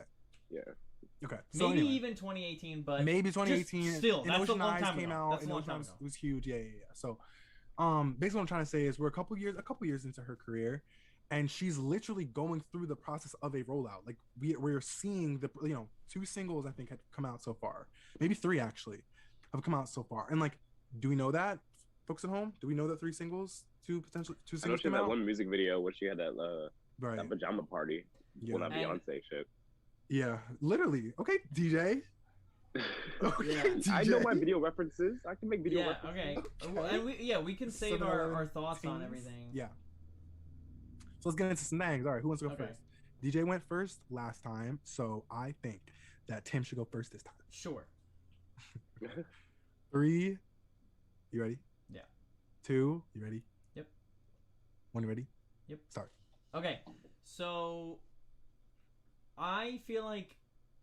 Okay. So maybe anyway, even 2018, but maybe 2018. Still, that's a long time came ago. out. And Ocean Eyes was huge. Yeah. So, basically, what I'm trying to say is we're a couple years into her career, and she's literally going through the process of a rollout. Like we're seeing the 2 singles I think had come out so far, maybe 3 actually, have come out so far. And like, do we know that, folks at home? Do we know that 3 singles, 2 singles? I know she had that one music video where she had that that pajama party. Yeah. Well, that Beyonce shit. Yeah, literally. Okay, DJ. Okay, yeah. DJ. I know my video references. I can make video references. Okay. And we can save our thoughts on everything. Yeah. So let's get into some names. All right, who wants to go first? DJ went first last time, so I think that Tim should go first this time. Sure. 3, you ready? Yeah. 2, you ready? Yep. 1, you ready? Yep. Start. Okay, so I feel like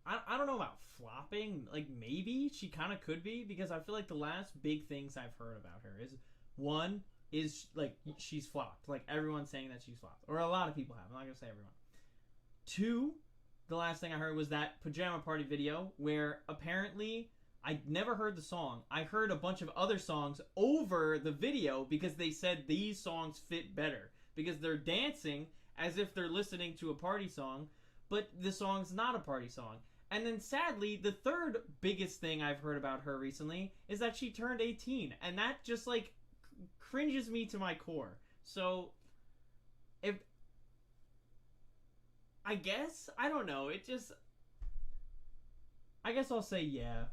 I don't know about flopping. Like maybe she kind of could be, because I feel like the last big things I've heard about her is like she's flopped. Like everyone's saying that she's flopped, or a lot of people have. I'm not gonna say everyone. 2, the last thing I heard was that pajama party video where apparently I never heard the song. I heard a bunch of other songs over the video because they said these songs fit better because they're dancing as if they're listening to a party song, but the song's not a party song. And then sadly, the third biggest thing I've heard about her recently is that she turned 18, and that just like cringes me to my core. So if I guess, I don't know, I guess I'll say yeah.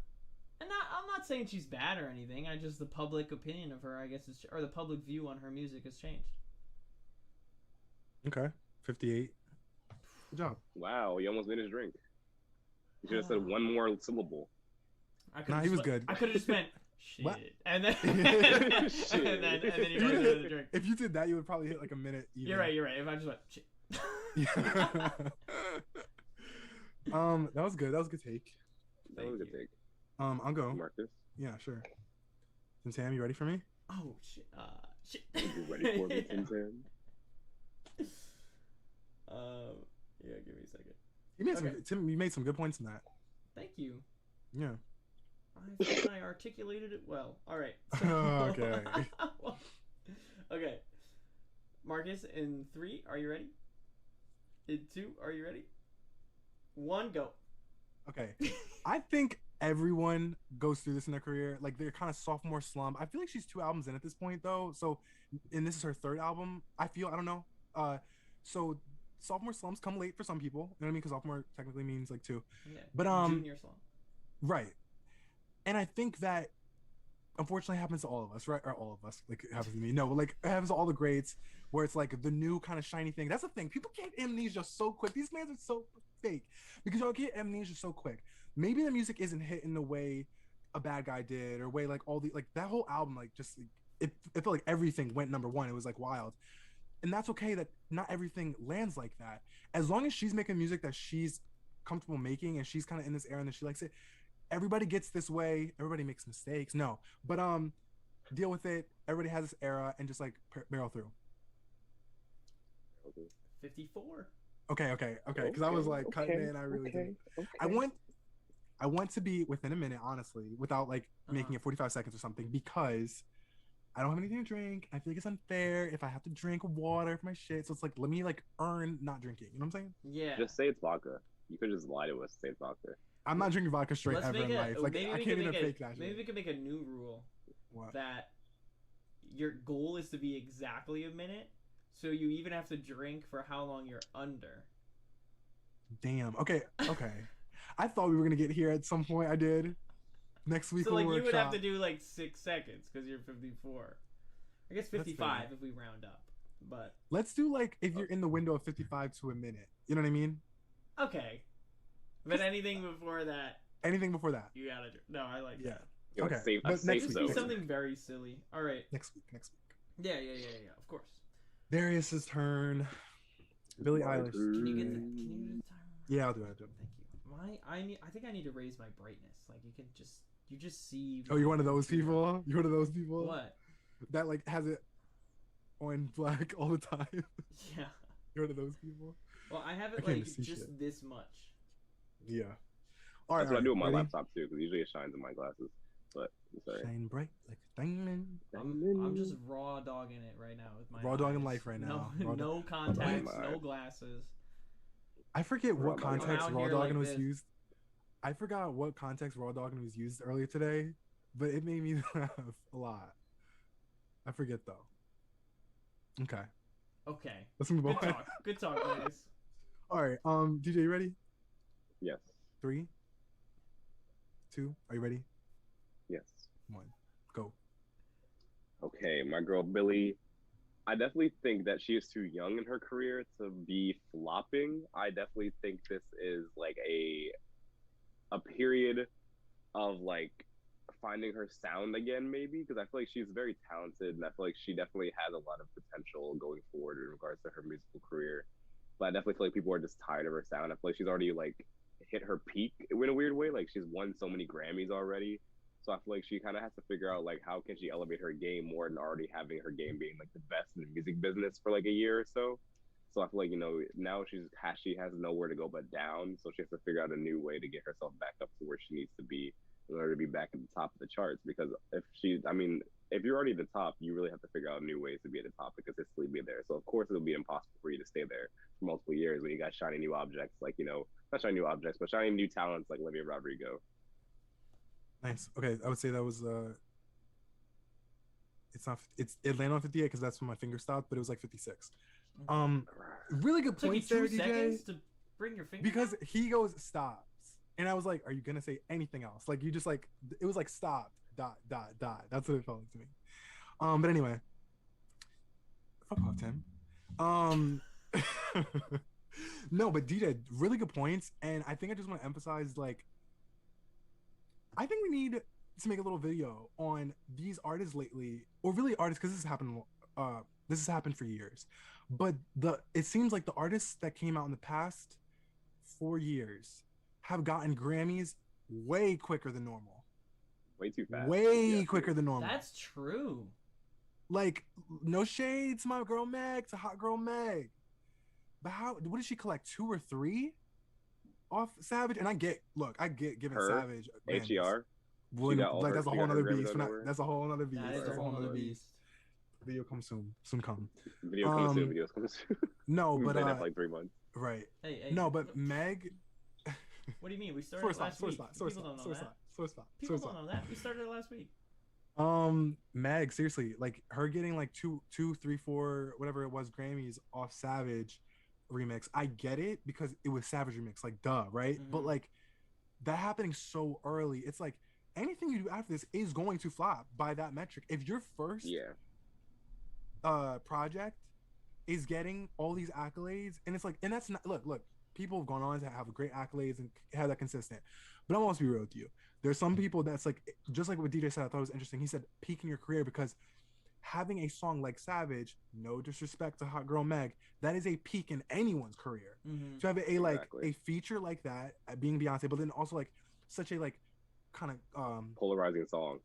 And I'm not saying she's bad or anything. The public opinion of her, I guess, or the public view on her music has changed. Okay, 58. Good job. Wow, you almost made his drink. You should have said one more syllable. He was good. I could have just meant shit, what? and then Shit. and then you guys did the drink. If you did that, you would probably hit like a minute. Even. You're right. If I just went shit. That was good. That was a good take. That was a good take. I'll go. Marcus. Yeah, sure. And Sam, you ready for me? Oh shit. Shit. You ready for me, Sam? Yeah, give me a second. Tim, you made some good points in that. Thank you. Yeah. I think I articulated it well. All right. So, okay. Okay. Marcus, in 3, are you ready? In 2, are you ready? 1, go. Okay. I think everyone goes through this in their career. Like they're kind of sophomore slump. I feel like she's 2 albums in at this point though. So, and this is her 3rd album. I don't know. So sophomore slumps come late for some people. You know what I mean? Because sophomore technically means like 2. Yeah. But junior slump. Right. And I think that unfortunately happens to all of us, right? Or all of us. Like it happens to me. No, but like it happens to all the greats where it's like the new kind of shiny thing. That's the thing. People get amnesia so quick. These fans are so fake because y'all get amnesia so quick. Maybe the music isn't hitting the way a Bad Guy did, or way like all the like that whole album like just it felt like everything went number 1. It was like wild. And that's okay that not everything lands like that. As long as she's making music that she's comfortable making and she's kind of in this era and that she likes it, everybody gets this way. Everybody makes mistakes. No, but deal with it. Everybody has this era and just like barrel through. 54. Okay. Because I was like cutting it. And I really did. Okay. I want to be within a minute, honestly, without like making it 45 seconds or something, because I don't have anything to drink. I feel like it's unfair if I have to drink water for my shit. So it's like, let me like earn not drinking. You know what I'm saying? Yeah. Just say it's vodka. You could just lie to us. Say it's vodka. I'm not drinking vodka straight Let's ever make in a life. Like maybe I we can't can even make fake a that maybe shit. we can make a new rule What? that your goal is to be exactly a minute, so you even have to drink for how long you're under. Damn. Okay. Okay. I thought we were gonna get here at some point. I did. Next week So like we'll you would have to workshop. do like 6 seconds because you're 54. I guess 55 if we round up. But Let's do like if you're in the window of 55 to a minute. You know what I mean? okay. But anything before that, Anything before that. you gotta. No, I like Yeah. that. Yo, Okay, a but next safe Just week, be zone. something very silly. All right. Next week. Next week. Yeah. Of course. Darius's turn. Billie My Eilish. Can you get the? turn. Can you do the timer? Yeah, I'll do it. I'll do it. Thank you. I think I need to raise my brightness. Like you just see. Oh, you're one of my those computer. people? You're one of those people? What? That like has it on black all the time. Yeah. You're one of those people? Well, I have I it can't like even see just shit. this much. Yeah. All right. That's what I do with my ready? laptop too, because usually it shines in my glasses. But it's alright. Shine bright like a diamond. I'm just raw dogging it right now with my Raw dogging eyes. life right now. No, Raw no contacts, dogging no life. glasses. I forget what Raw dogging. context I'm out raw here dogging like was this. used. I forgot what context raw dogging was used earlier today, but it made me laugh a lot. I forget though. Okay, Okay. let's move Good on. talk. Good talk, guys. All right, DJ, you ready? Yes. 3, 2, are you ready? Yes. 1, go. Okay, my girl Billie. I definitely think that she is too young in her career to be flopping. I definitely think this is like a period of like finding her sound again, maybe, because I feel like she's very talented and I feel like she definitely has a lot of potential going forward in regards to her musical career. But I definitely feel like people are just tired of her sound. I feel like she's already like hit her peak in a weird way. Like she's won so many Grammys already. So I feel like she kind of has to figure out like how can she elevate her game more than already having her game being like the best in the music business for like a year or so. So I feel like, you know, now she has nowhere to go but down. So she has to figure out a new way to get herself back up to where she needs to be in order to be back at the top of the charts. Because if you're already at the top, you really have to figure out new ways to be at the top to consistently be there. So of course it'll be impossible for you to stay there for multiple years when you got shiny new objects like, you know, not shiny new objects, but shiny new talents like Olivia Rodrigo. Nice. Okay, I would say that was it landed on 58 because that's when my finger stopped, but it was like 56. Really good It took you points 2 there, DJ. seconds to bring your finger. Because down? he goes stops, and I was like, "Are you gonna say anything else?" Like you just like it was like stop dot dot dot. That's what it felt like to me. But anyway, fuck off, Tim. No, but DJ, really good points, and I think I just want to emphasize like, I think we need to make a little video on these artists lately, or really artists, because this has happened. This has happened for years, but it seems like the artists that came out in the past 4 years have gotten Grammys way quicker than normal. Way too fast. Way quicker than normal. That's true. Like, no shade to my girl Meg, to hot girl Meg. But what did she collect? 2 or 3 off Savage? And I get giving Her, Savage Grammys. HER. Well, like that's a whole other beast. Grammys That's a whole other beast. That is That's a whole other beast. Video comes soon. Soon come. Video comes soon. Videos come soon. No, We've but been there for like 3 months. right. Hey, No, but Meg. What do you mean? We started last week. People don't know that. People don't know that. We started last week. Meg, seriously, like her getting like two, 3, 4, whatever it was, Grammys off Savage remix. I get it because it was Savage remix, like duh, right? Mhm. But like that happening so early, it's like anything you do after this is going to flop by that metric. If your first project is getting all these accolades, and it's like, and that's not look, people have gone on to have great accolades and have that consistent. But I'm also be real with you. There's some people that's like, just like what DJ said, I thought it was interesting. He said peak in your career because having a song like Savage, no disrespect to hot girl Meg, that is a peak in anyone's career. Mm-hmm. To have a feature like that, being Beyonce, but then also like such a like kind of polarizing song.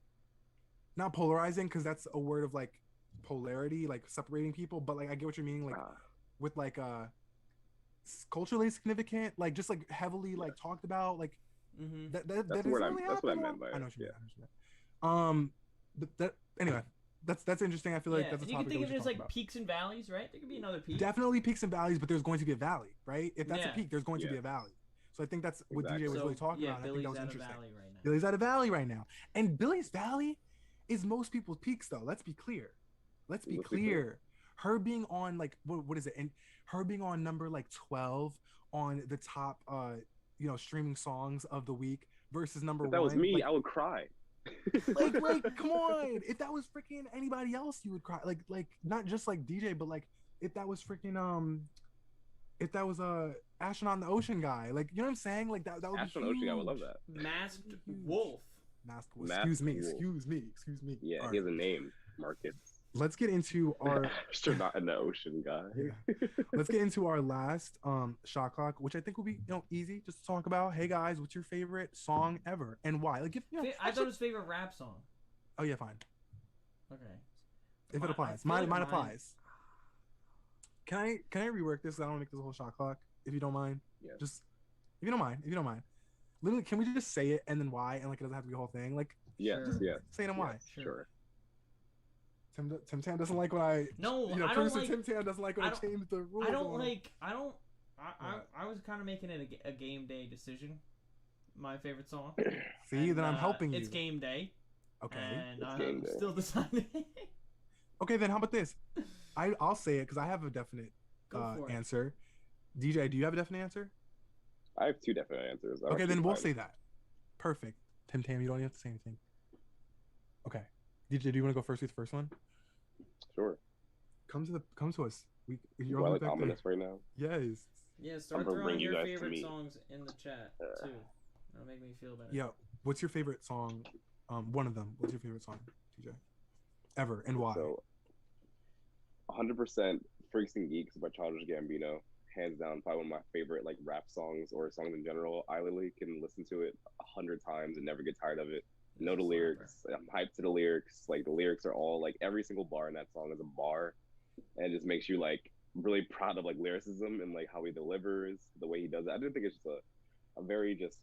Not polarizing because that's a word of like polarity, like separating people, but like I get what you're meaning, like with like culturally significant, like just like heavily like talked about, like Mm-hmm. that that's what I meant by it. I know what you mean. But that anyway, that's interesting. I feel like that's a and you can topic think that of we it should as talk like about. peaks and valleys, right? There could be another peak. Definitely peaks and valleys, but there's going to be a valley, right? If that's a Yeah. peak, there's going to be Yeah. a valley. So I think that's what DJ Exactly. was really talking yeah, about. And I think Billy's that was at a interesting. valley right now. Billy's at a valley right now, and Billy's valley is most people's peaks, though. Let's be clear. Let's be clear. Her being on like what is it? And her being on number like 12 on the top streaming songs of the week versus number If that 1. was me, like, I would cry. like come on. If that was freaking anybody else, you would cry. Like not just like DJ, but like if that was freaking if that was Astronaut in the Ocean guy, like you know what I'm saying? Like that would Astronaut be Ocean, huge. I would love that. Masked Huge. Wolf. Masked Wolf. Masked Excuse me. Wolf. Excuse me. Yeah, All he right. has a name, Marcus. Let's get into our Astronaut in the Ocean guy. Yeah. Let's get into our last shot clock, which I think will be easy just to talk about. Hey guys, what's your favorite song ever and why? Like if I thought it was favorite rap song. Oh yeah, fine. Okay. If it applies, mine applies. Can I rework this? I don't want to make this whole shot clock. If you don't mind, Yeah. just if you don't mind. Literally, can we just say it and then why? And like it doesn't have to be a whole thing. Like Yes, Sure. yes. say it and why. Sure. Tim Tam doesn't like when I. No, You know, I don't producer like. Tim Tam doesn't like when I I don't- change the rules. I don't on him. like. I don't. What? I was kind of making it a game day decision. My favorite song. See, And, then I'm helping you. It's game day. Okay. And It's I'm game day. still deciding. Okay, then how about this? I'll say it because I have a definite Go for it. answer. DJ, do you have a definite answer? I have two definite answers. Okay, then we'll say that. Perfect. Tim Tam, you don't even have to say anything. Okay. DJ, do you want to go first with the first one? Sure. Come to us. You're Do I all look back there. ominous right now? Yes. Yeah, start gonna throwing bring you your guys to favorite me. songs in the chat too. That'll make me feel better. Yeah. What's your favorite song? One of them. What's your favorite song, DJ? Ever and why? So, 100% Freaks and Geeks by Childish Gambino. Hands down, probably one of my favorite like rap songs or songs in general. I literally can listen to it 100 times and never get tired of it. Know the lyrics. I'm hyped to the lyrics. Like the lyrics are all like every single bar in that song is a bar, and it just makes you like really proud of like lyricism and like how he delivers, the way he does it. I just think it's just a very just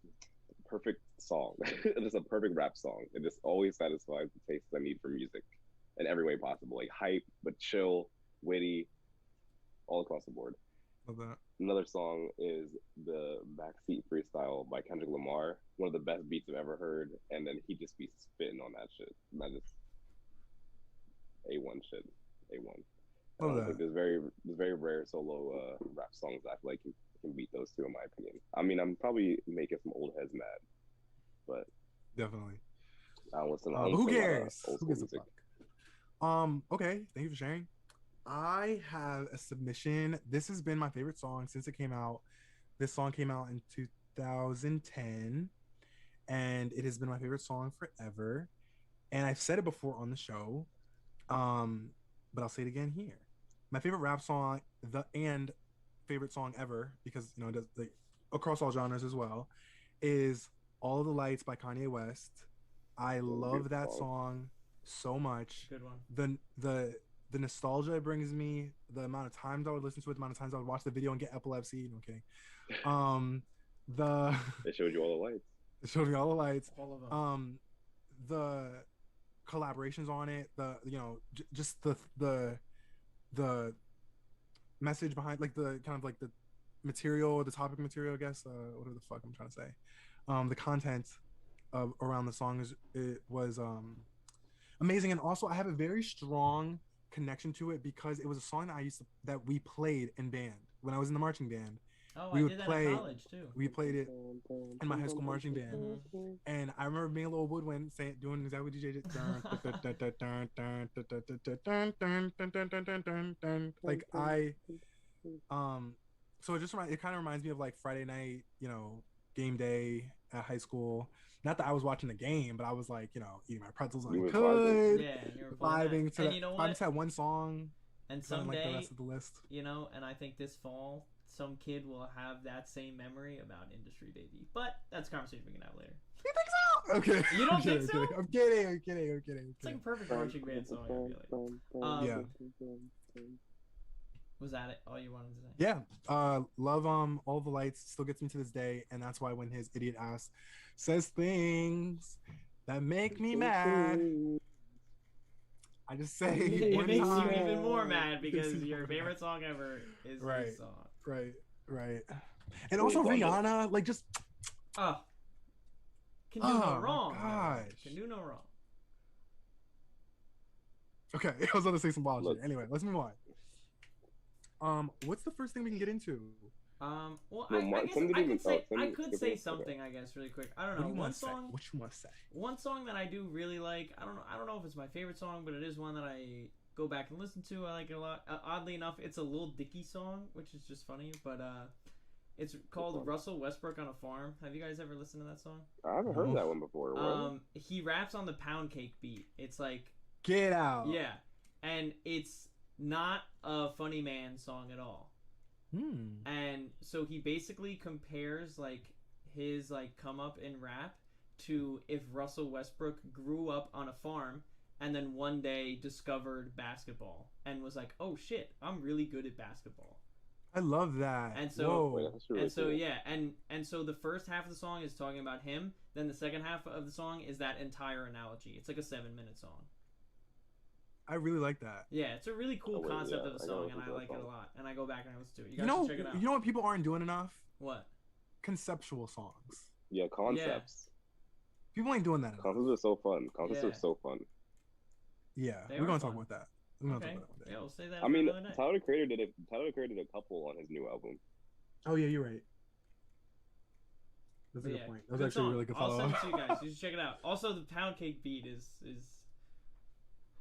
perfect song. Just a perfect rap song. It just always satisfies the tastes I need for music in every way possible. Like hype, but chill, witty, all across the board. Love that. Another song is the Backseat Freestyle by Kendrick Lamar. One of the best beats I've ever heard. And then he just be spitting on that shit. And that just A1 shit. A1. Love that. Like there's very rare solo rap songs that I feel like can beat those two in my opinion. I mean, I'm probably making some old heads mad, but Definitely. I don't listen. Who cares? Old Who school gives a music. fuck? Okay. Thank you for sharing. I have a submission. This has been my favorite song since it came out. This song came out in 2010, and it has been my favorite song forever. And I've said it before on the show, but I'll say it again here. My favorite rap song, and favorite song ever, because it does like across all genres as well, is "All of the Lights" by Kanye West. I love that song so much. Good one. The nostalgia it brings me, the amount of times I would listen to it, the amount of times I would watch the video and get epilepsy. No kidding. It showed you all the lights. It showed me all the lights. All of them. The collaborations on it, just the message behind, like the kind of like the material, the topic material, I guess, whatever the fuck I'm trying to say. The content around the song was amazing, and also I have a very strong connection to it because it was a song that we played in band when I was in the marching band. Oh, we I would did that play- in college too. We played it in my high school marching band, Mhm. and I remember being a little woodwind, doing exactly what DJ did. Like so it kind of reminds me of like Friday night, game day at high school. Not that I was watching the game, but I was like, eating my pretzels when You I were could, Yeah, and you were playing vibing that. to And that, you know vibing what? to that one song. And Kind of like the someday, rest of the list. and I think this fall, some kid will have that same memory about Industry Baby. But that's a conversation we can have later. You think so? Okay. You don't I'm kidding, think so? I'm kidding. I'm kidding. It's like a perfect marching band song, I feel like. Yeah. Was that it? All you wanted to say? Yeah. Love All the Lights still gets me to this day, and that's why when his idiot ass says things that make me mad, I just say It one makes time. you even more mad It makes because you your more favorite mad. song ever is Right. this song. Right. And Wait, also Donda. Rihanna, like just Oh, can do oh no my wrong. gosh. Can do no wrong. Okay, I was going to say some wild Look. shit. Anyway, let's move on. What's the first thing we can get into? Well, No, I guess Tim didn't I even- could say Tim I didn't- could Tim say didn't say that. something. I guess really quick. I don't What know. do you One want to say? song. What you want to say? One song that I do really like. I don't know if it's my favorite song, but it is one that I go back and listen to. I like it a lot. Oddly enough, it's a Lil Dicky song, which is just funny. But it's called Russell Westbrook on a Farm. Have you guys ever listened to that song? I haven't heard that one before. What? He raps on the pound cake beat. It's like Get out. yeah, and it's not a Funny Man song at all. And so he basically compares like his like come up in rap to if Russell Westbrook grew up on a farm and then one day discovered basketball and was like, oh shit, I'm really good at basketball. I love that. And so Whoa. Wait, that's really and so cool. yeah, and so the first half of the song is talking about him, then the second half of the song is that entire analogy. It's like a 7-minute song. I really like that. Yeah, it's a really cool Oh, wait, concept yeah, of a I gotta song, listen and to I that like it a song. lot. And I go back and I listen to it. You You guys know, should check it out. you know what people aren't doing enough? What? Conceptual songs. Yeah, concepts. People ain't doing that enough. Concepts are so fun. Concepts Yeah. are so fun. Yeah, They we're are gonna talk fun. about that. We're gonna Okay. talk about that one day. Yeah, we'll say that I mean, another day. Tyler the Creator did it. Tyler the Creator did a couple on his new album. Oh yeah, you're right. That's a But good yeah, point. That was good actually a song. really good I'll follow. send it to you guys. You should check it out. Also, the pound cake beat is Is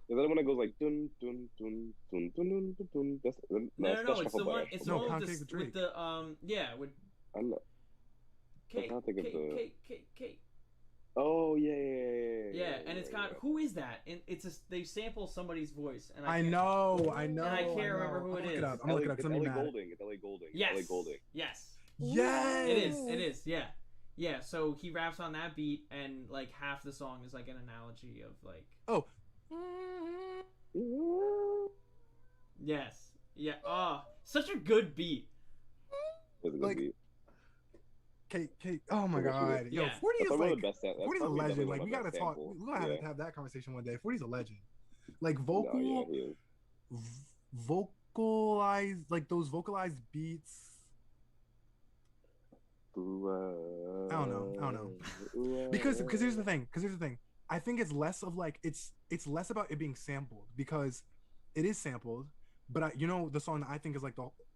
that the one that goes like dun dun dun dun dun dun dun dun? That's no. that's It's Shuffle the by one. Shuffle. It's the No, one Pound with Cake the, with Drake. with the yeah with I'm not. cake trying to think of cake the- cake. Oh yeah. Yeah, and it's got who is that? And it's they sample somebody's voice, and I can't- know. And I can't remember who it I'm is. gonna look it up. It's 'cause I'm Ellie gonna be mad. Goulding. It's Ellie Goulding. Yes. Ellie Goulding. Yes. Yes. It is. Yeah. Yeah. So he raps on that beat, and like half the song is like an analogy of like. Oh. Yes. Yeah. Oh, such a good beat. It's a good Like, beat. Kate. Oh my That's god. Yo, Yeah. 40 That's is probably like the best. That's 40's a probably legend. definitely Like one we of gotta the talk. best samples. We're gonna have Yeah. to have that conversation one day. 40's a legend. Like No, yeah, vocal, he is. vocalized, like those vocalized beats. I don't know. Because here's the thing. I think it's less of like it's less about it being sampled because it is sampled. But the song that I think is like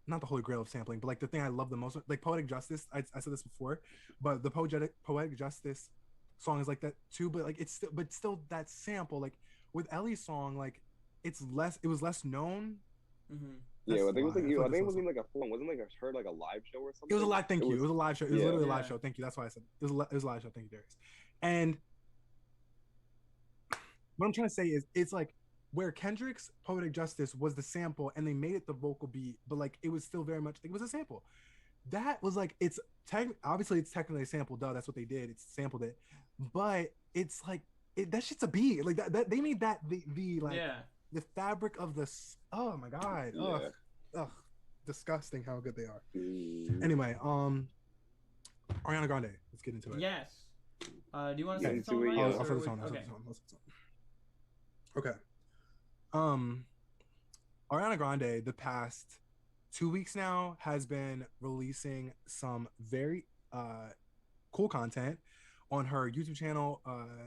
not the holy grail of sampling, but like the thing I love the most, like Poetic Justice. I said this before, but the Poetic Justice song is like that too. But like it's still that sample. Like with Ellie's song, like it was less known. Mm-hmm. Yeah, I think it was why. like I feel like I think it this wasn't one's- like a full. Wasn't like a heard like a live show or something. It was a live. Thank you. It was a live show. It was yeah. literally a live Yeah. show. Thank you. That's why I said it. It was a live show. Thank you, Darius. And what I'm trying to say is, it's like where Kendrick's Poetic Justice was the sample, and they made it the vocal beat, but like it was still very much it was a sample. That was like obviously it's technically a sample. Duh, that's what they did. It's sampled it, but it's like that shit's a beat. Like that they made that the like Yeah. the fabric of this. Oh my god. Yeah. Ugh. Disgusting how good they are. Mm. Anyway, Ariana Grande. Let's get into it. Yes. Do you want to Get say into something? it, Mike, yeah. or I'll set the would- song. Okay. Okay. Ariana Grande, the past 2 weeks now, has been releasing some very cool content on her YouTube channel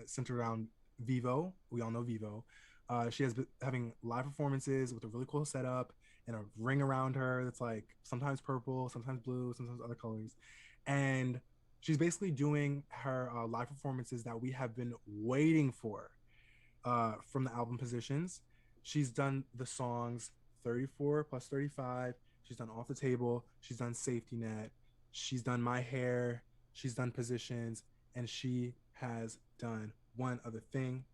centered around Vivo. We all know Vivo. She has been having live performances with a really cool setup and a ring around her that's like sometimes purple, sometimes blue, sometimes other colors. And she's basically doing her live performances that we have been waiting for from the album Positions. She's done the songs 34 plus 35. She's done Off the Table. She's done Safety Net. She's done My Hair. She's done Positions. And she has done one other thing.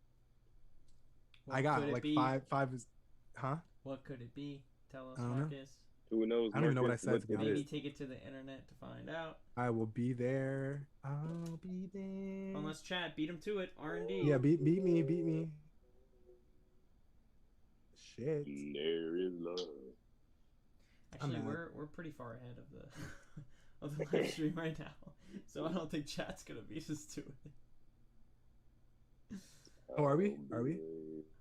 What I got could it like be? five is, huh? What could it be? Tell us, I don't know. Marcus. Who knows? I don't even know what I Marcus, said, to be it Maybe is. take it to the internet to find out. I will be there. I'll be there. Unless chat beat him to it. R&D. Yeah, beat me. Shit. There is love. Actually, I'm mad. we're pretty far ahead of the of the live stream right now, so I don't think chat's gonna beat us to it. Oh, are we? Are we?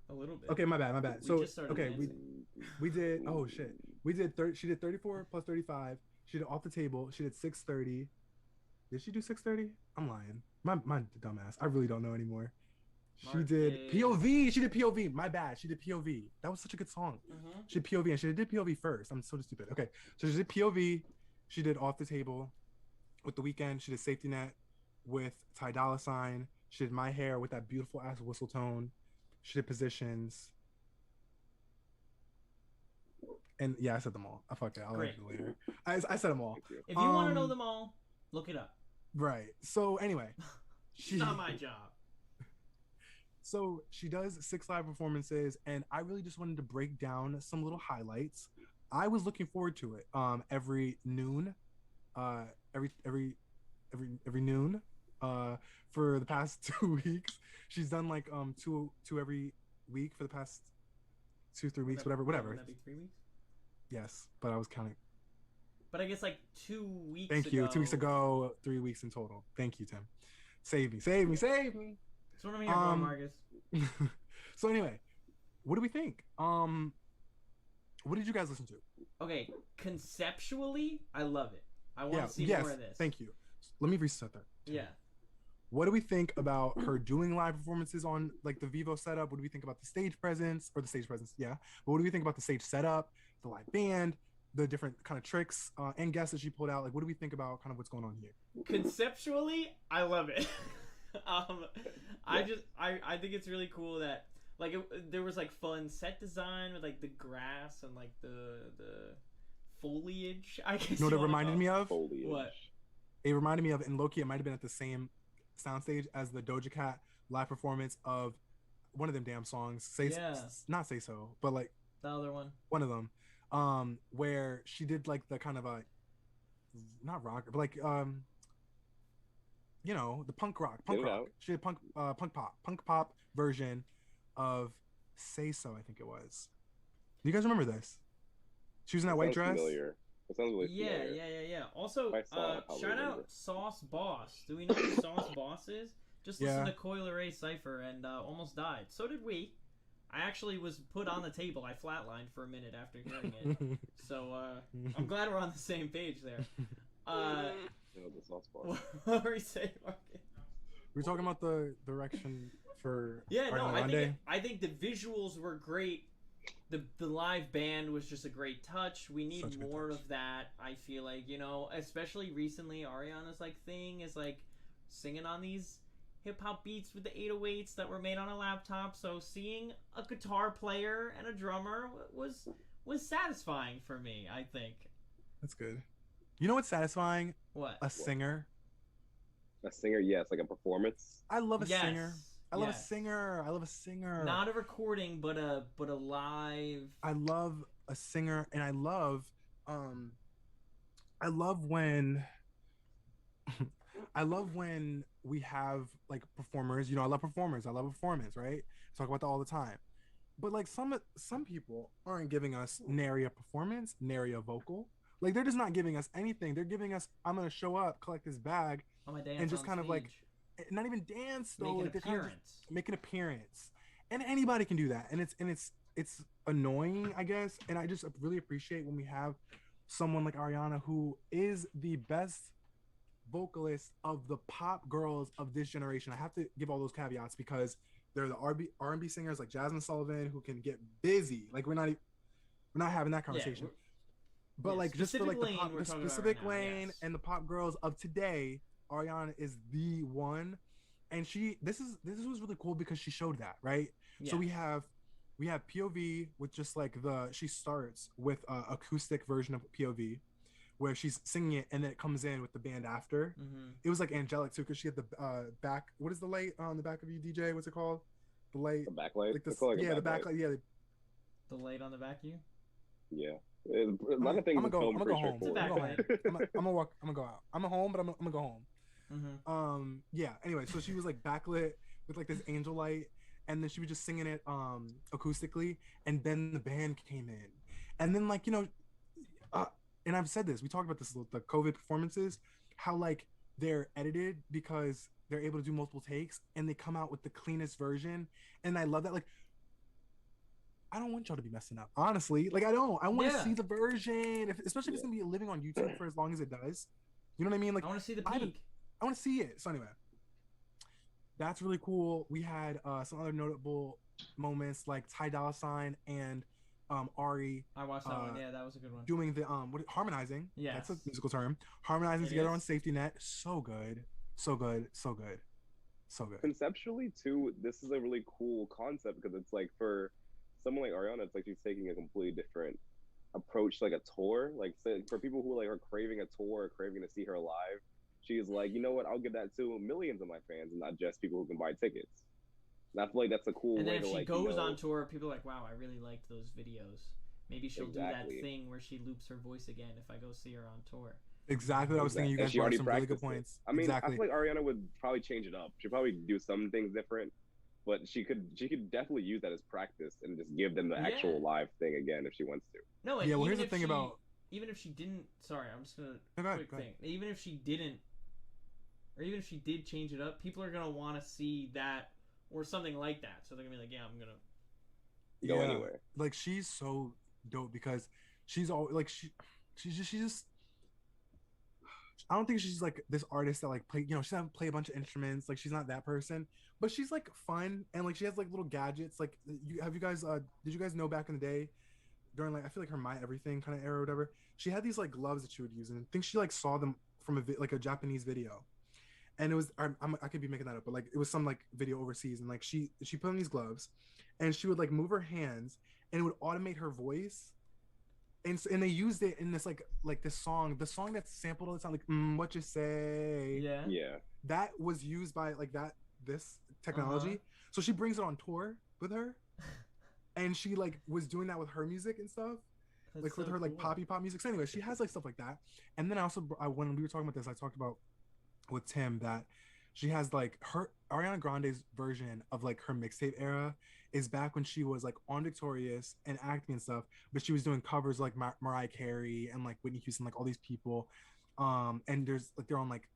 Oh, little bit. Okay, my bad. We So just started okay, dancing. we did. Oh shit, we did 30. She did 34 plus 35. She did off the table. She did 630. Did she do 630? I'm lying. My dumbass. I really don't know anymore. She did POV. She did POV. My bad. She did POV. That was such a good song. She did POV and she did POV first. I'm so stupid. Okay, so she did POV. She did off the table with The Weeknd. She did Safety Net with Ty Dolla $ign. She did My Hair with that beautiful ass whistle tone. She did Positions. And yeah, I said them all. I fucked it. I'll let you later. I said them all. If you want to know them all, look it up. Right. So anyway, It's not my job. So she does 6 live performances, and I really just wanted to break down some little highlights. I was looking forward to it. Every noon, every noon, for the past 2 weeks. She's done like two every week for the past 2-3 weeks, whatever. Would that be 3 weeks? Yes, but I was counting. But I guess like 2 weeks. Thank you. 2 weeks ago, 3 weeks in total. Thank you, Tim. Save me. That's what I'm here for, Marcus. So anyway, what do we think? What did you guys listen to? Okay, conceptually, I love it. I want to see more of this. Thank you. Let me reset that. Yeah. What do we think about her doing live performances on like the Vivo setup? What do we think about the stage presence or the stage presence? Yeah. But what do we think about the stage setup, the live band, the different kind of tricks and guests that she pulled out? Like, what do we think about kind of what's going on here? Conceptually, I love it. I think it's really cool that like there was like fun set design with like the grass and like the foliage. I guess. You know what it reminded me of? Foliage. What? It reminded me of, and low-key, it might have been at the same soundstage as the Doja Cat live performance of one of them damn songs. Not Say So, but like the other one. One of them, where she did like the kind of a not rock, but like you know, the punk rock. She did punk pop version of Say So, I think it was. Do you guys remember this? She was in that white dress. Familiar. It sounds really familiar. Yeah. Also, shout out Sauce Boss. Do we know who Sauce Boss is? Just listen to Coil Ray Cypher and almost died. So did we. I actually was put on the table. I flatlined for a minute after hearing it. So I'm glad we're on the same page there. The Sauce Boss. What were you saying, Marcus? We were talking about the direction for Grande. I think the visuals were great. The live band was just a great touch. We need more of that. I feel like, you know, especially recently, Ariana's like thing is like singing on these hip hop beats with the 808s that were made on a laptop. So seeing a guitar player and a drummer was satisfying for me, I think. That's good. You know what's satisfying? What? A singer. A singer, yes, like a performance. I love a singer. I love a singer. Not a recording, but a live. I love a singer, and I love when we have like performers. You know, I love performers. I love a performance, right? Talk about that all the time. But like some people aren't giving us nary a performance, nary a vocal. Like they're just not giving us anything. They're giving us, I'm gonna show up, collect this bag, and just kind of like. Not even dance though. Make an like appearance. Make an appearance, and anybody can do that. And it's annoying, I guess. And I just really appreciate when we have someone like Ariana, who is the best vocalist of the pop girls of this generation. I have to give all those caveats because they're the R&B singers like Jasmine Sullivan who can get busy. Like we're not having that conversation. But like just for like the specific lane and the pop girls of today. Ariana is the one, and this was really cool because she showed that, right? Yeah. So we have POV with just like she starts with acoustic version of POV where she's singing it and then it comes in with the band after. Mm-hmm. It was like angelic too because she had the back. What is the light on the back of you, DJ? What's it called? The light. The backlight. Like the backlight. Yeah. The light on the back of you. Yeah. A lot of things. I'm gonna go home. I'm gonna walk. I'm gonna go out. I'm home, but I'm gonna go home. Mm-hmm. Yeah. Anyway, so she was like backlit with like this angel light, and then she was just singing it acoustically, and then the band came in, and then like, you know, and I've said this. We talked about this, the COVID performances, how like they're edited because they're able to do multiple takes, and they come out with the cleanest version, and I love that. Like I don't want y'all to be messing up. Honestly, like I don't. I want to Yeah. see the version, especially if it's gonna be living on YouTube for as long as it does. You know what I mean? Like I want to see the I peak. want to see it. So anyway, that's really cool. We had some other notable moments like Ty Dolla $ign and Ari I watched that one. Yeah, that was a good one. doing the harmonizing. Yes. That's a musical term. Harmonizing It together is. on Safety Net. So good. So good. So good. So good. Conceptually, too, this is a really cool concept because it's like for someone like Ariana, it's like she's taking a completely different approach, like a tour. Like for people who like are craving a tour, or craving to see her live, she's like, you know what? I'll give that to millions of my fans, and not just people who can buy tickets. And I feel like that's a cool And way then to if she like. goes on tour, people are like, wow, I really liked those videos. Maybe she'll Exactly. do that thing where she loops her voice again if I go see her on tour. Exactly what I was thinking. You And guys she brought already some really good practiced it. points. I mean, exactly. I feel like Ariana would probably change it up. She'd probably do some things different, but she could definitely use that as practice and just give them the actual live thing again if she wants to. No, and Yeah, well, even here's the if thing she, about. even if she didn't, sorry, I'm just gonna No, go ahead, quick go thing. ahead. Even if she didn't, or even if she did change it up, people are gonna want to see that or something like that. So they're gonna be like, yeah, I'm gonna Go anywhere. Like she's so dope because she's all like she's just I don't think she's like this artist that like play, she doesn't play a bunch of instruments. Like she's not that person, but she's like fun and like she has like little gadgets. Like you guys did you guys know back in the day during like I feel like her My Everything kind of era or whatever, she had these like gloves that she would use, and I think she like saw them from like a Japanese video, and it was I could be making that up, but like it was some like video overseas, and like she put on these gloves, and she would like move her hands, and it would automate her voice. And they used it in this like this song, the song that's sampled all the time, like what you say. Yeah. That was used by like this technology. So she brings it on tour with her, and she like was doing that with her music and stuff, like with her like poppy pop music. So anyway, she has like stuff like that. And then when we were talking about this, I talked about with Tim that she has like her Ariana Grande's version of like her mixtape era is back when she was like on Victorious and acting and stuff, but she was doing covers like Mariah Carey and like Whitney Houston, like all these people. And there's like they're on like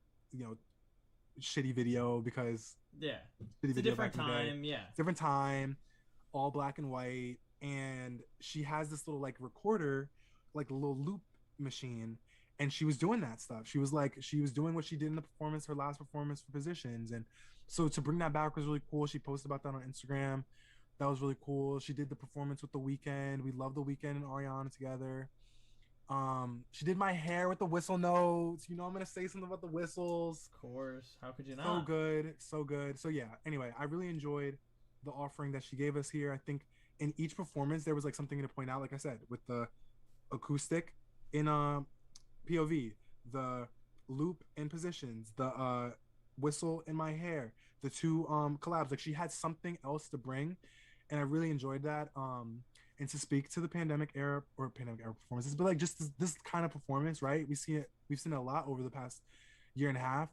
shitty video because it's a different time. Different time, all black and white, and she has this little like recorder, like a little loop machine. And she was doing that stuff. She was doing what she did in the performance, her last performance for Positions. And so to bring that back was really cool. She posted about that on Instagram. That was really cool. She did the performance with The Weeknd. We love The Weeknd and Ariana together. She did my hair with the whistle notes. I'm going to say something about the whistles. Of course. How could you not? So good. So good. So yeah, anyway, I really enjoyed the offering that she gave us here. I think in each performance, there was like something to point out, like I said, with the acoustic in POV, the loop in Positions, the whistle in my hair, the two collabs. Like she had something else to bring, and I really enjoyed that. And to speak to the pandemic era performances, but like just this kind of performance, right? We've seen it a lot over the past year and a half.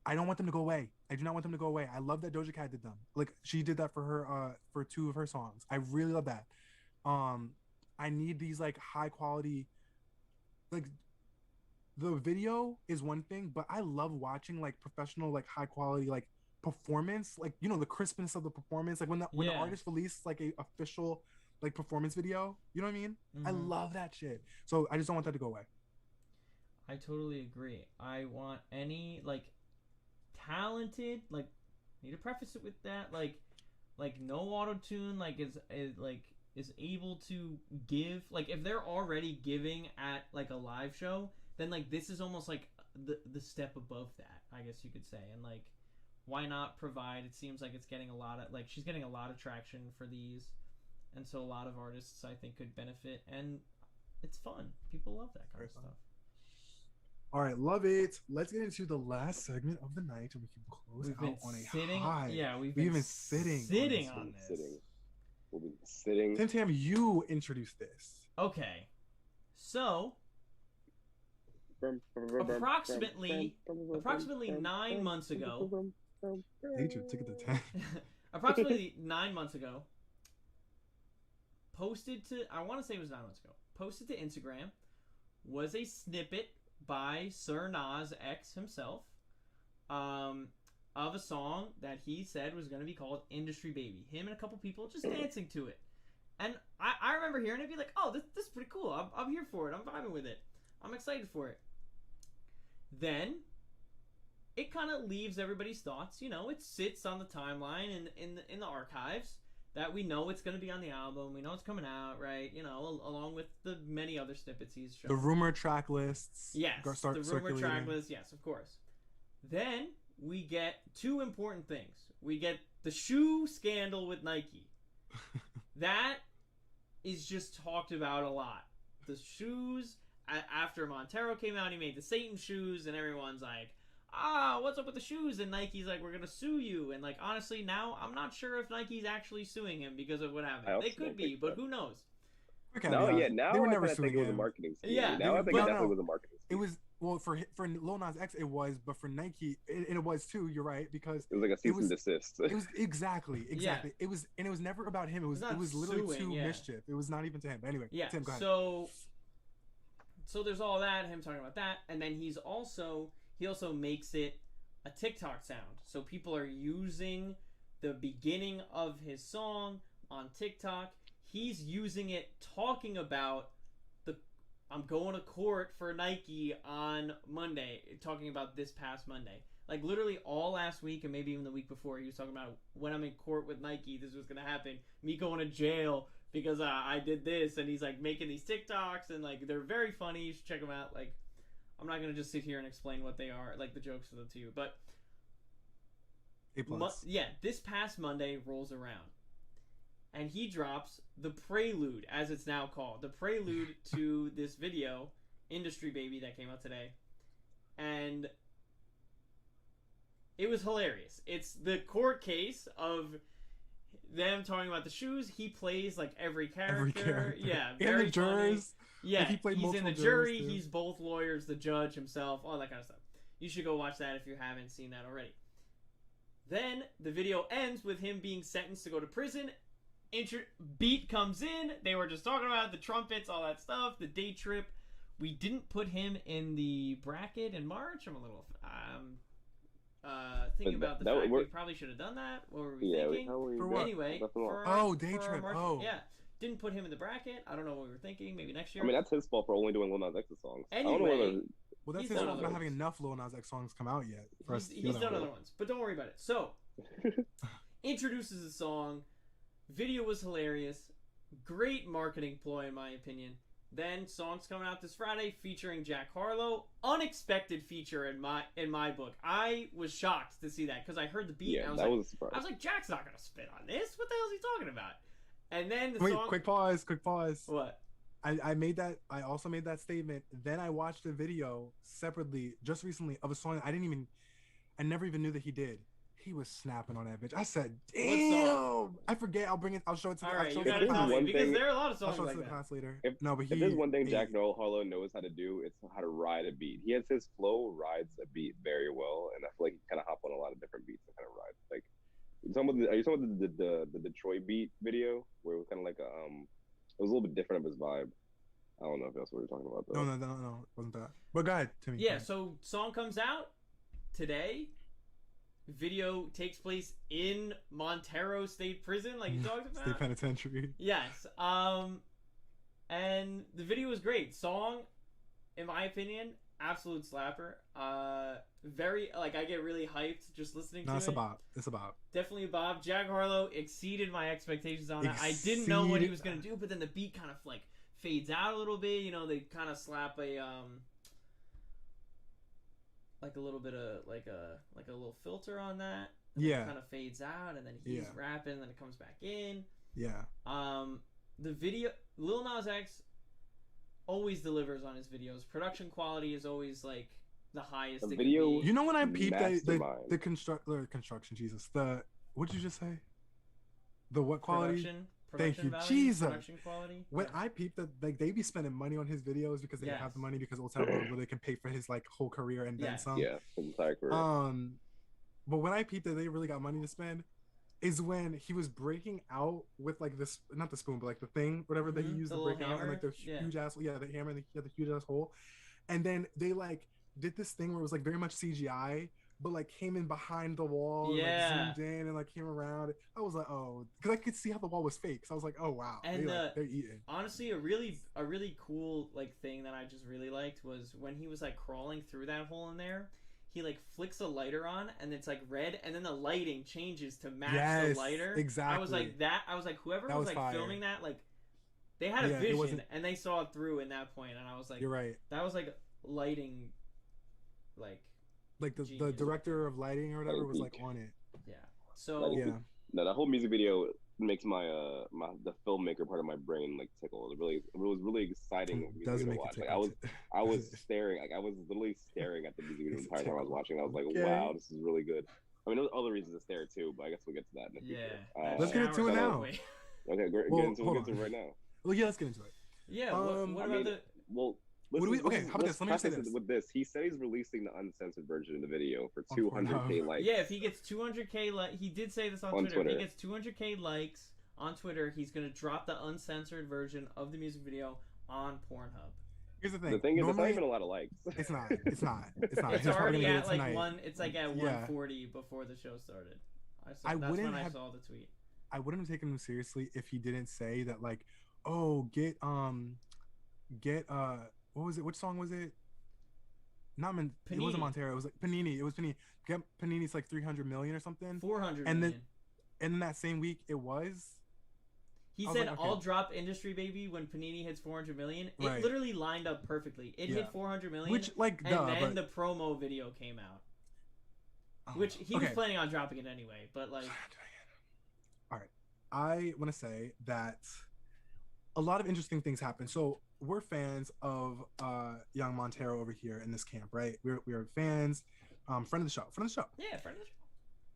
I don't want them to go away. I do not want them to go away. I love that Doja Cat did them. Like she did that for her for two of her songs. I really love that. I need these like high quality, like the video is one thing, but I love watching like professional, like high quality, like performance, like the crispness of the performance, like when the artist released like a official like performance video, you know what I mean? I love that shit. So I just don't want that to go away. I totally agree. I want any like talented, like need to preface it with that, like no auto tune, like is able to give, like if they're already giving at like a live show, then like this is almost like the step above that, I guess you could say. And like why not provide, it seems like it's getting a lot of, like she's getting a lot of traction for these, and so a lot of artists I think could benefit, and it's fun. People love that kind of stuff. All right, love it. Let's get into the last segment of the night, and we can close out on a high. Yeah, we've been sitting on this. We've been sitting. Tim, you introduced this. Okay, so approximately 9 months ago. Agent, take it to 10. Approximately 9 months ago. I want to say it was 9 months ago. Posted to Instagram was a snippet by Sir Nas X himself, of a song that he said was going to be called Industry Baby. Him and a couple people just dancing to it. And I remember hearing it, be like, oh, this is pretty cool. I'm here for it. I'm vibing with it. I'm excited for it. Then it kind of leaves everybody's thoughts. You know, it sits on the timeline and in the archives that we know it's going to be on the album. We know it's coming out, right? You know, along with the many other snippets he's shown. The rumor track lists. Yes, the rumor track list. Yes, of course. Then we get two important things. We get the shoe scandal with Nike. That is just talked about a lot. The shoes, after Montero came out, he made the Satan shoes, and everyone's like, what's up with the shoes? And Nike's like, we're going to sue you. And, like, honestly, now I'm not sure if Nike's actually suing him because of what happened. They could be, but who knows? Now they were never suing him. It was a him. marketing scheme. Yeah. Now I think it definitely was a marketing scheme. It was, well, for Lil Nas X, it was, but for Nike, it was too, you're right, because it was like a cease and desist. It was exactly. Yeah. It was never about him. It was literally to mischief. It was not even to him. But anyway, yeah. Tim, go ahead. So there's all that, him talking about that, and then he also makes it a TikTok sound. So people are using the beginning of his song on TikTok. He's using it talking about I'm going to court for Nike on Monday, talking about this past Monday. Like, literally all last week and maybe even the week before, he was talking about when I'm in court with Nike, this was going to happen. Me going to jail because I did this. And he's, like, making these TikToks, and, like, they're very funny. You should check them out. Like, I'm not going to just sit here and explain what they are, like, the jokes of them to you. But, this past Monday rolls around. And he drops the prelude, as it's now called. The prelude to this video, Industry Baby, that came out today. And it was hilarious. It's the court case of them talking about the shoes. He plays, like, every character. Yeah, very and the jurors. Funny. Yeah, like, he's in the jury. He's both lawyers, the judge himself, all that kind of stuff. You should go watch that if you haven't seen that already. Then the video ends with him being sentenced to go to prison. Beat comes in. They were just talking about the trumpets, all that stuff, the day trip. We didn't put him in the bracket in March. I'm a little thinking about the fact we probably should have done that. What were we thinking? For what? Anyway, day trip. Yeah, didn't put him in the bracket. I don't know what we were thinking. Maybe next year. I mean, that's his fault for only doing Lil Nas X's songs. Anyway, I don't know whether... Well, that's his fault for not having enough Lil Nas X songs come out yet. He's done other ones, but don't worry about it. So, introduces the song. Video was hilarious. Great marketing ploy, in my opinion. Then, song's coming out this Friday featuring Jack Harlow. Unexpected feature in my book. I was shocked to see that because I heard the beat. Yeah, and that was a surprise. I was like, Jack's not going to spit on this. What the hell is he talking about? And then the song... Quick pause. What? I also made that statement. Then I watched a video separately just recently of a song I never even knew that he did. He was snapping on that bitch. I said, damn. I forget. I'll show it to you. All right, you gotta tell me because there are a lot of songs like that. I'll show it to the later. If there's one thing Jack Harlow knows how to do, it's how to ride a beat. He has his flow rides a beat very well, and I feel like he kind of hop on a lot of different beats and kind of ride. Like, are you talking about the Detroit beat video where it was kind of like it was a little bit different of his vibe. I don't know if that's what you're talking about though. No, it wasn't that. But go ahead, Timmy. Yeah, so song comes out today. Video takes place in Montero State Prison, like you talked about. State Penitentiary. Yes. And the video was great. Song, in my opinion, absolute slapper. Very, like, I get really hyped just listening to it. It's a bop. Definitely a bop. Jack Harlow exceeded my expectations on that. I didn't know what he was going to do, but then the beat kind of, like, fades out a little bit. You know, they kind of slap a, like a little bit of like a little filter on that. Yeah. It kind of fades out, and then he's rapping, and then it comes back in. Yeah. The video, Lil Nas X always delivers on his videos. Production quality is always like the highest. The video. You know when I peeped the construction. Jesus. What'd you just say? The what quality? Thank you, value, Jesus. Production quality. When I peeped that, like, they be spending money on his videos because they have the money because Old Town Road where they can pay for his like whole career and then some. Yeah, entire career. But when I peeped that they really got money to spend, is when he was breaking out with like this, not the spoon, but like the thing, whatever that he used to break out, and like the huge ass, the hammer, and the huge ass hole, and then they like did this thing where it was like very much CGI, but like came in behind the wall, and, Yeah. like zoomed in and like came around. I was like, oh, because I could see how the wall was fake. So I was like, oh wow, And they're eating. honestly, a really cool like thing that I just really liked was when he was like crawling through that hole in there. He like flicks a lighter on, and it's like red, and then the lighting changes to match the lighter. Exactly. I was like that. I was like, whoever was like fire. filming that, like, they had a Yeah, vision, and they saw it through in that point. And I was like, you're right. That was like lighting, like the genius. director of lighting or whatever was like on it. Yeah. So Yeah. No, that whole music video makes my the filmmaker part of my brain like tickle. It was really exciting It music does video make to it watch. Like tickle. I was staring, like I was literally staring at the music video the entire time I was watching. I was like, Okay. wow, this is really good. I mean, there's other reasons to stare too, but I guess we'll get to that in the future. Let's get into it now. Okay, great. Well, We'll get into it right now. Well, yeah, let's get into it. Yeah. What about the? Well, What do we? Okay, how about this? Let me say this. With this, he said he's releasing the uncensored version of the video for 200K likes. Yeah, if he gets 200K he did say this on Twitter. If he gets 200K likes on Twitter, he's gonna drop the uncensored version of the music video on Pornhub. Here's the thing. The thing is, it's not even a lot of likes. It's not. It's not. It's not. It's already at like one. It's like at Yeah. 140 before the show started. That's wouldn't when I have- saw the tweet. I wouldn't have taken him seriously if he didn't say that, like, oh, get what was it? Which song was it? Not Panini. It wasn't Montero. It was like Panini. It was Panini. Get Panini's like 300 million or something. 400 and million. And then that same week it was. He I said, was like, okay. "I'll drop Industry Baby when Panini hits 400 million." It Right. literally lined up perfectly. It hit 400 million, Which like and then the promo video came out, which he was planning on dropping it anyway. But like, all right, I want to say that a lot of interesting things happen. So we're fans of Young Montero over here in this camp, right? We're fans. Friend of the show. Yeah, friend of the show.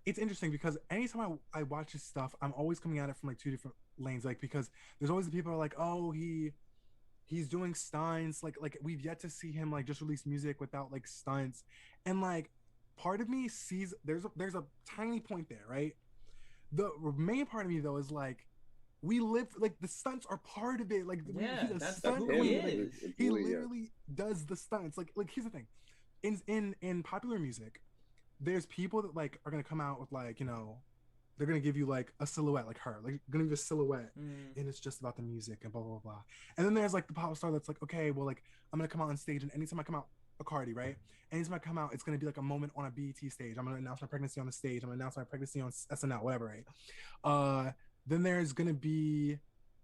It's interesting because anytime I watch his stuff, I'm always coming at it from like two different lanes. Like, because there's always the people who are like, oh, he's doing stunts. Like we've yet to see him like just release music without like stunts. And like part of me sees there's a tiny point there, right? The main part of me though is like, we live like the stunts are part of it. Like he's a stunt who queen. he Like, is. he literally does the stunts. Like here's the thing. In popular music, there's people that like are gonna come out with like, you know, they're gonna give you like a silhouette, like her, like gonna give you a silhouette, and it's just about the music and blah blah blah. And then there's like the pop star that's like, okay, well, like I'm gonna come out on stage, and anytime I come out, a Cardi, right? Anytime I come out, it's gonna be like a moment on a BET stage. I'm gonna announce my pregnancy on the stage. I'm gonna announce my pregnancy on SNL, whatever, right? Then there's gonna be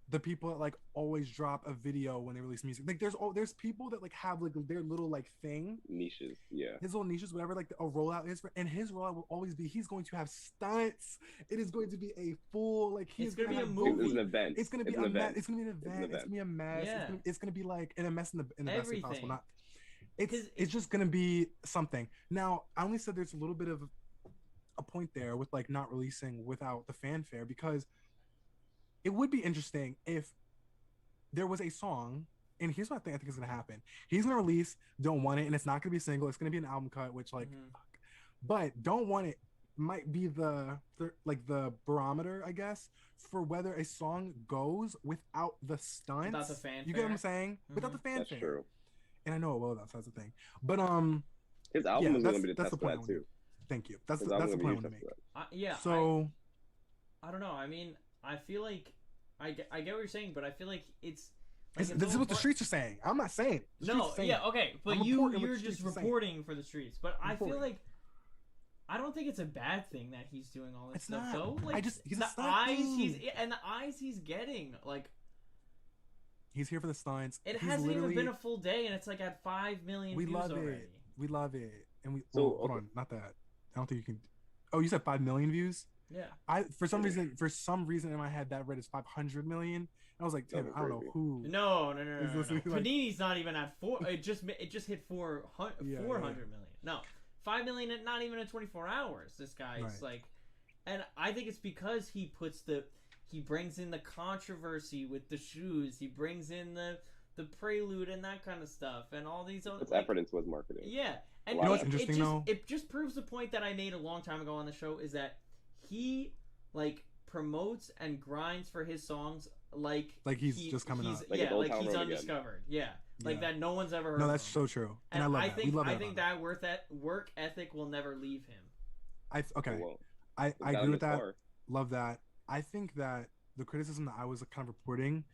the people that like always drop a video when they release music. Like there's people that like have like their little like thing, niches, yeah, his little niches, whatever like a rollout is for, and his rollout will always be he's going to have stunts. It is going to be a full like it's gonna be a movie. It's an event. It's gonna be an event. It's gonna be an event. It's gonna be a mess. Yeah. It's gonna be like in a mess in the best way possible. Not. It's just gonna be something. Now I only said there's a little bit of a point there with like not releasing without the fanfare, because it would be interesting if there was a song, and here's what I think is gonna happen. He's gonna release Don't Want It, and it's not gonna be a single, it's gonna be an album cut, which like fuck. But Don't Want It might be the barometer, I guess, for whether a song goes without the stunts. Without the fanfare. You get what I'm saying? Without the fanfare. That's true. And I know it will, that's the thing. But his album is gonna be the test for that too. Thank you. That's the point I want to make. Yeah. So I don't know. I mean, I feel like I get what you're saying, but I feel like it's this is what the streets are saying. I'm not saying. Okay, but you're just reporting for the streets. But I feel like I don't think it's a bad thing that he's doing all this stuff. Though, like he's the eyes he's getting, like he's here for the stunts. It hasn't even been a full day, and it's like at 5 million views already. We love it, and we hold on, not that. I don't think you can. Oh, you said 5 million views. Yeah. For some reason in my head that read is 500 million. I was like, damn, I don't know who. No. Like, Panini's not even at 4. It just hit 400 million. No, 5 million at not even in 24 hours. This guy's like, and I think it's because he brings in the controversy with the shoes. He brings in the prelude and that kind of stuff, and all these other. It's effort into his marketing. Yeah, and you know what's interesting though? It just proves the point that I made a long time ago on the show, is that he like promotes and grinds for his songs like he's just coming up. Like yeah, Old like Town he's Road again. undiscovered. Yeah, like Yeah. that no one's ever heard. No, of that's him. so true, and I love that. Think We love I that think about that work ethic will never leave him. okay. Well, I it's got agree him with this that. far. Love that. I think that the criticism that I was kind of reporting,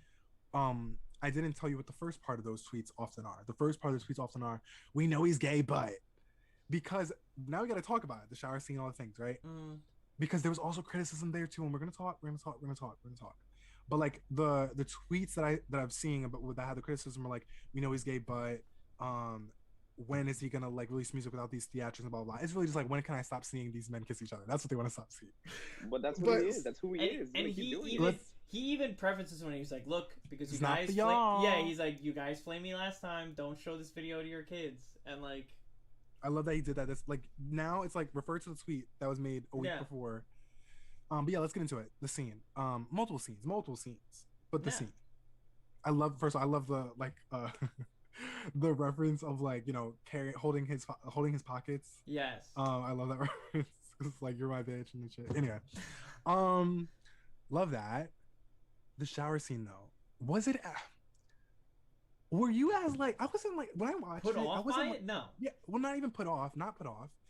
I didn't tell you what the first part of those tweets often are. The first part of those tweets often are, we know he's gay, but because now we got to talk about it, the shower scene, all the things, right? Because there was also criticism there too, and we're gonna talk. But like the tweets that I've seen about that had the criticism are like, we know he's gay, but when is he gonna like release music without these theatrics and blah blah blah. It's really just like, when can I stop seeing these men kiss each other? That's what they want to stop seeing. But that's what he is. That's who he is. And he even prefaces when he's like, look, because you guys he's like, you guys flamed me last time, don't show this video to your kids. And like, I love that he did that. That's like, now it's like, refer to the tweet that was made a week before. But yeah, let's get into it. The scene. Multiple scenes. But the scene. I love the like the reference of like, you know, holding his pockets. Yes. I love that reference. It's like, you're my bitch and shit. Anyway. Love that. The shower scene though. Was it were you as like, I wasn't like, when I watched put it, off I wasn't by like, it? No. Yeah, well, not put off.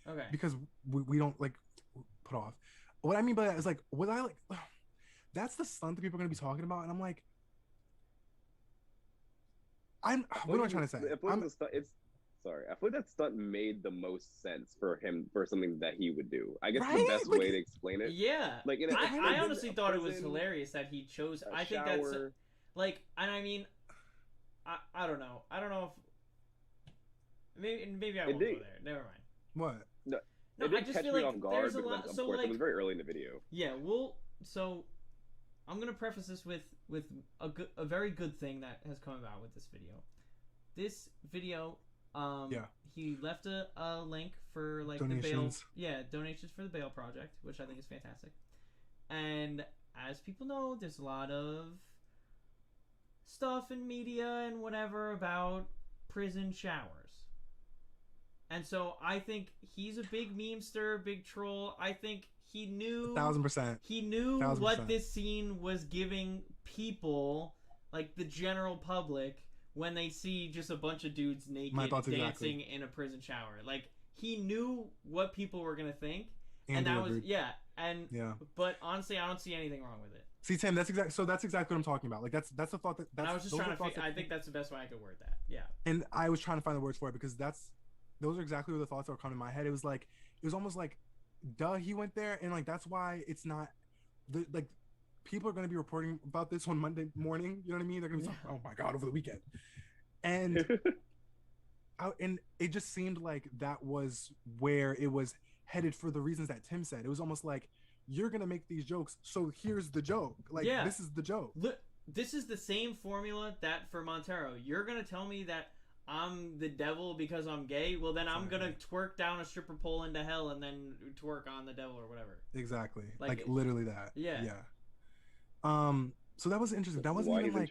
Okay. Because we don't like put off. What I mean by that is like, was I like, that's the stunt that people are gonna be talking about, and I'm like, what am I trying to say? I feel like that stunt made the most sense for him, for something that he would do. I guess the best way to explain it. Yeah. Like, I honestly thought it was hilarious that he chose. I think that's like, and I mean, I don't know. I don't know if maybe I won't go there. Never mind. What? No, I just feel like there's a lot. Of so course, like, it was very early in the video. Yeah. So I'm gonna preface this with a very good thing that has come about with this video. This video, he left a link for like donations. the Bail, donations for the Bail Project, which I think is fantastic. And as people know, there's a lot of stuff in media and whatever about prison showers. And so I think he's a big memester, big troll. I think he knew 1000%. He knew 1000%. what this scene was giving people, like the general public, when they see just a bunch of dudes naked dancing in a prison shower. Like, he knew what people were gonna think, and that was But honestly, I don't see anything wrong with it. See, Tim, that's exactly what I'm talking about. Like, that's the thought that. I was just trying to. I think that's the best way I could word that. Yeah. And I was trying to find the words for it, because those are exactly the thoughts that were coming to my head. It was almost like, duh, he went there, and like that's why it's not like people are going to be reporting about this on Monday morning. You know what I mean? They're going to be talking, oh my god, over the weekend, and and it just seemed like that was where it was headed for the reasons that Tim said. It was almost like, you're going to make these jokes, so here's the joke. Like, this is the joke. Look, this is the same formula that for Montero. You're going to tell me that I'm the devil because I'm gay? Well, then I'm going to twerk down a stripper pole into hell and then twerk on the devil or whatever. Exactly. Like literally that. Yeah. So that was interesting. That wasn't even like...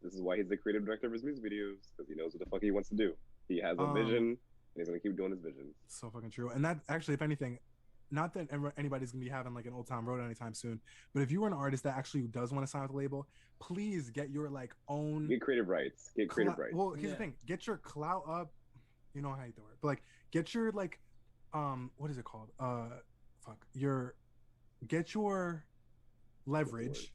This is why he's the creative director of his music videos, because he knows what the fuck he wants to do. He has a vision, and he's going to keep doing his vision. So fucking true. And that actually, if anything, not that anybody's going to be having like an Old Town Road anytime soon, but if you were an artist that actually does want to sign with a label, please get your like own... Get creative rights. Well, here's the thing. Get your clout up. You know how you do it. But like, get your like, what is it called? Get your leverage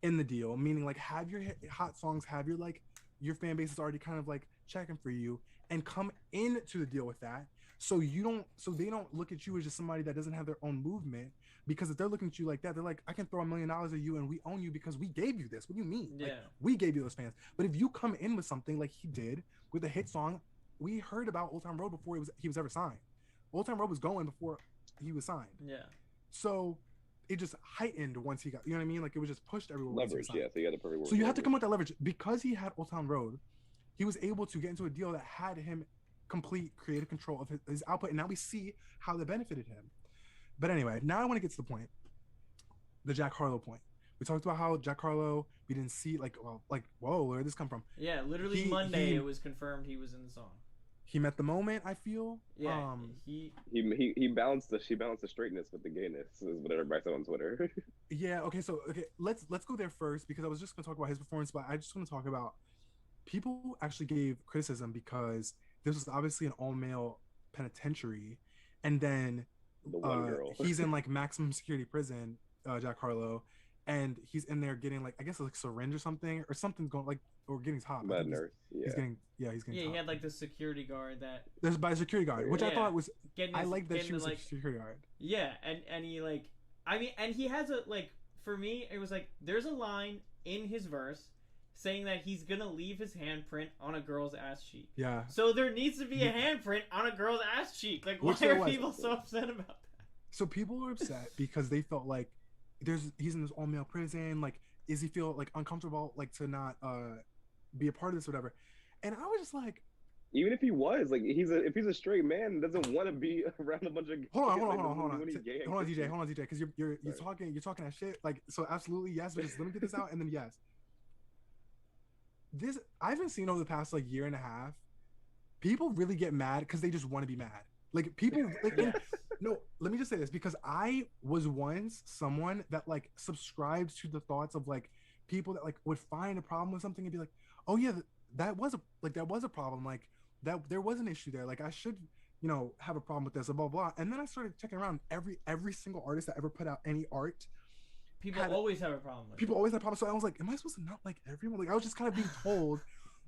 in the deal, meaning like, have your hot songs, have your like, your fan base is already kind of like checking for you, and come into the deal with that. So they don't look at you as just somebody that doesn't have their own movement, because if they're looking at you like that, they're like, I can throw $1 million at you and we own you because we gave you this. What do you mean? Yeah. Like, we gave you those fans. But if you come in with something like he did with a hit song, we heard about Old Town Road before he was ever signed. Old Town Road was going before he was signed. Yeah. So it just heightened once he got, you know what I mean? Like, it was just pushed everywhere. Leverage, yeah. So you got the perfect word. So you have to come with that leverage. Because he had Old Town Road, he was able to get into a deal that had him complete creative control of his output, and now we see how that benefited him. But anyway, now I want to get to the point, the Jack Harlow point. We talked about how Jack Harlow, we didn't see, like, whoa, where did this come from? Yeah, literally Monday it was confirmed he was in the song. he met the moment. I feel. Yeah, He balanced she balanced the straightness with the gayness is what everybody said on Twitter. Yeah. Okay. So okay, let's go there first because I was just gonna talk about his performance, but I just want to talk about people actually gave criticism because this was obviously an all male penitentiary, and then The one girl. he's in like maximum security prison, Jack Harlow, and he's in there getting like I guess like syringe or something going like or getting top. By a nurse. Yeah. He's getting he's getting. Yeah, top. he had like the security guard that. There's by a security guard, which I Yeah. thought was. I his- like that she getting was the, like security guard. Yeah, and he like, I mean, and he has a like. For me, it was like there's a line in his verse saying that he's gonna leave his handprint on a girl's ass cheek. Yeah. So there needs to be a handprint on a girl's ass cheek. Like, why Which there are was. people so upset about that? So people are upset because they felt like he's in this all male prison. Like, is he feel like uncomfortable like to not be a part of this or whatever? And I was just like, even if he was like if he's a straight man doesn't want to be around a bunch of hold on, like, hold on, gay DJ, because you're Sorry. talking that shit. Like, so absolutely yes, but just let me get this out and then yes. This I've been seeing over the past like year and a half. People really get mad because they just want to be mad. Like people, like, Yes. no. Let me just say this because I was once someone that like subscribed to the thoughts of like people that like would find a problem with something and be like, oh yeah, that was a problem. Like that there was an issue there. Like I should, have a problem with this, blah blah. And then I started checking around every single artist that ever put out any art. People always have a problem with People always have problems. So I was like, am I supposed to not like everyone? Like I was just kind of being told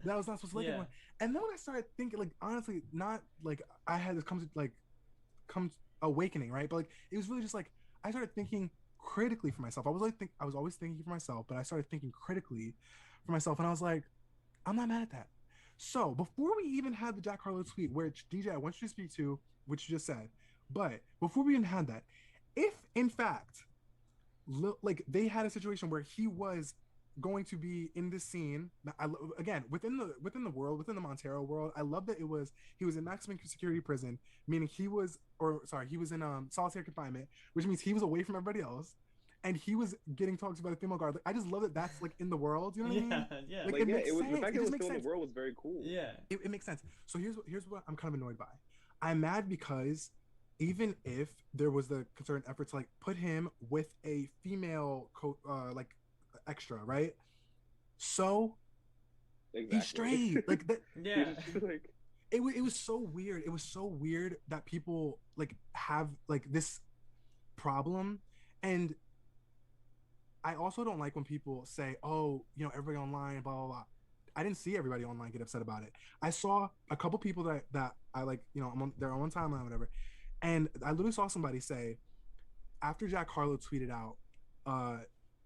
that I was not supposed to like everyone. And then when I started thinking, like honestly, not like I had this come awakening, right? But like it was really just like I started thinking critically for myself. I was always thinking for myself, but I started thinking critically for myself, and I was like, I'm not mad at that. So before we even had the Jack Harlow tweet, which DJ I want you to speak to, which you just said, but before we even had that, if in fact like they had a situation where he was going to be in this scene again within the world, within the Montero world, I love that he was in maximum security prison, meaning he was in solitary confinement, which means he was away from everybody else, and he was getting talked by the female guard. Like, I just love that that's like in the world, you know what I mean? Yeah. Like, it makes it was sense. the fact It that it just was makes still in sense. the world was very cool. Yeah. It makes sense. So here's what I'm kind of annoyed by. I'm mad because even if there was the concerted effort to like put him with a female like extra, right? So Exactly. he's straight. Like that. Yeah. Like, It was so weird. It was so weird that people like have like this problem, and I also don't like when people say, "Oh, everybody online, blah blah blah." I didn't see everybody online get upset about it. I saw a couple people that I like, they're on one timeline, whatever, and I literally saw somebody say, after Jack Harlow tweeted out,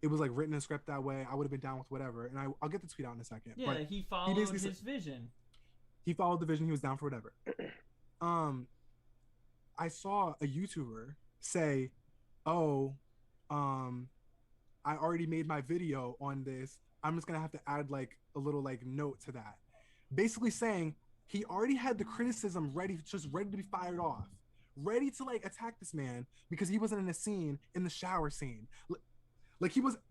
it was like written in script that way. I would have been down with whatever, and I'll get the tweet out in a second. Yeah, but he followed basically his vision. he followed the vision. He was down for whatever. I saw a YouTuber say, "Oh, I already made my video on this. I'm just gonna have to add like a little like note to that," basically saying he already had the criticism ready to be fired off, ready to like attack this man because he wasn't in the shower scene. Like he wasn't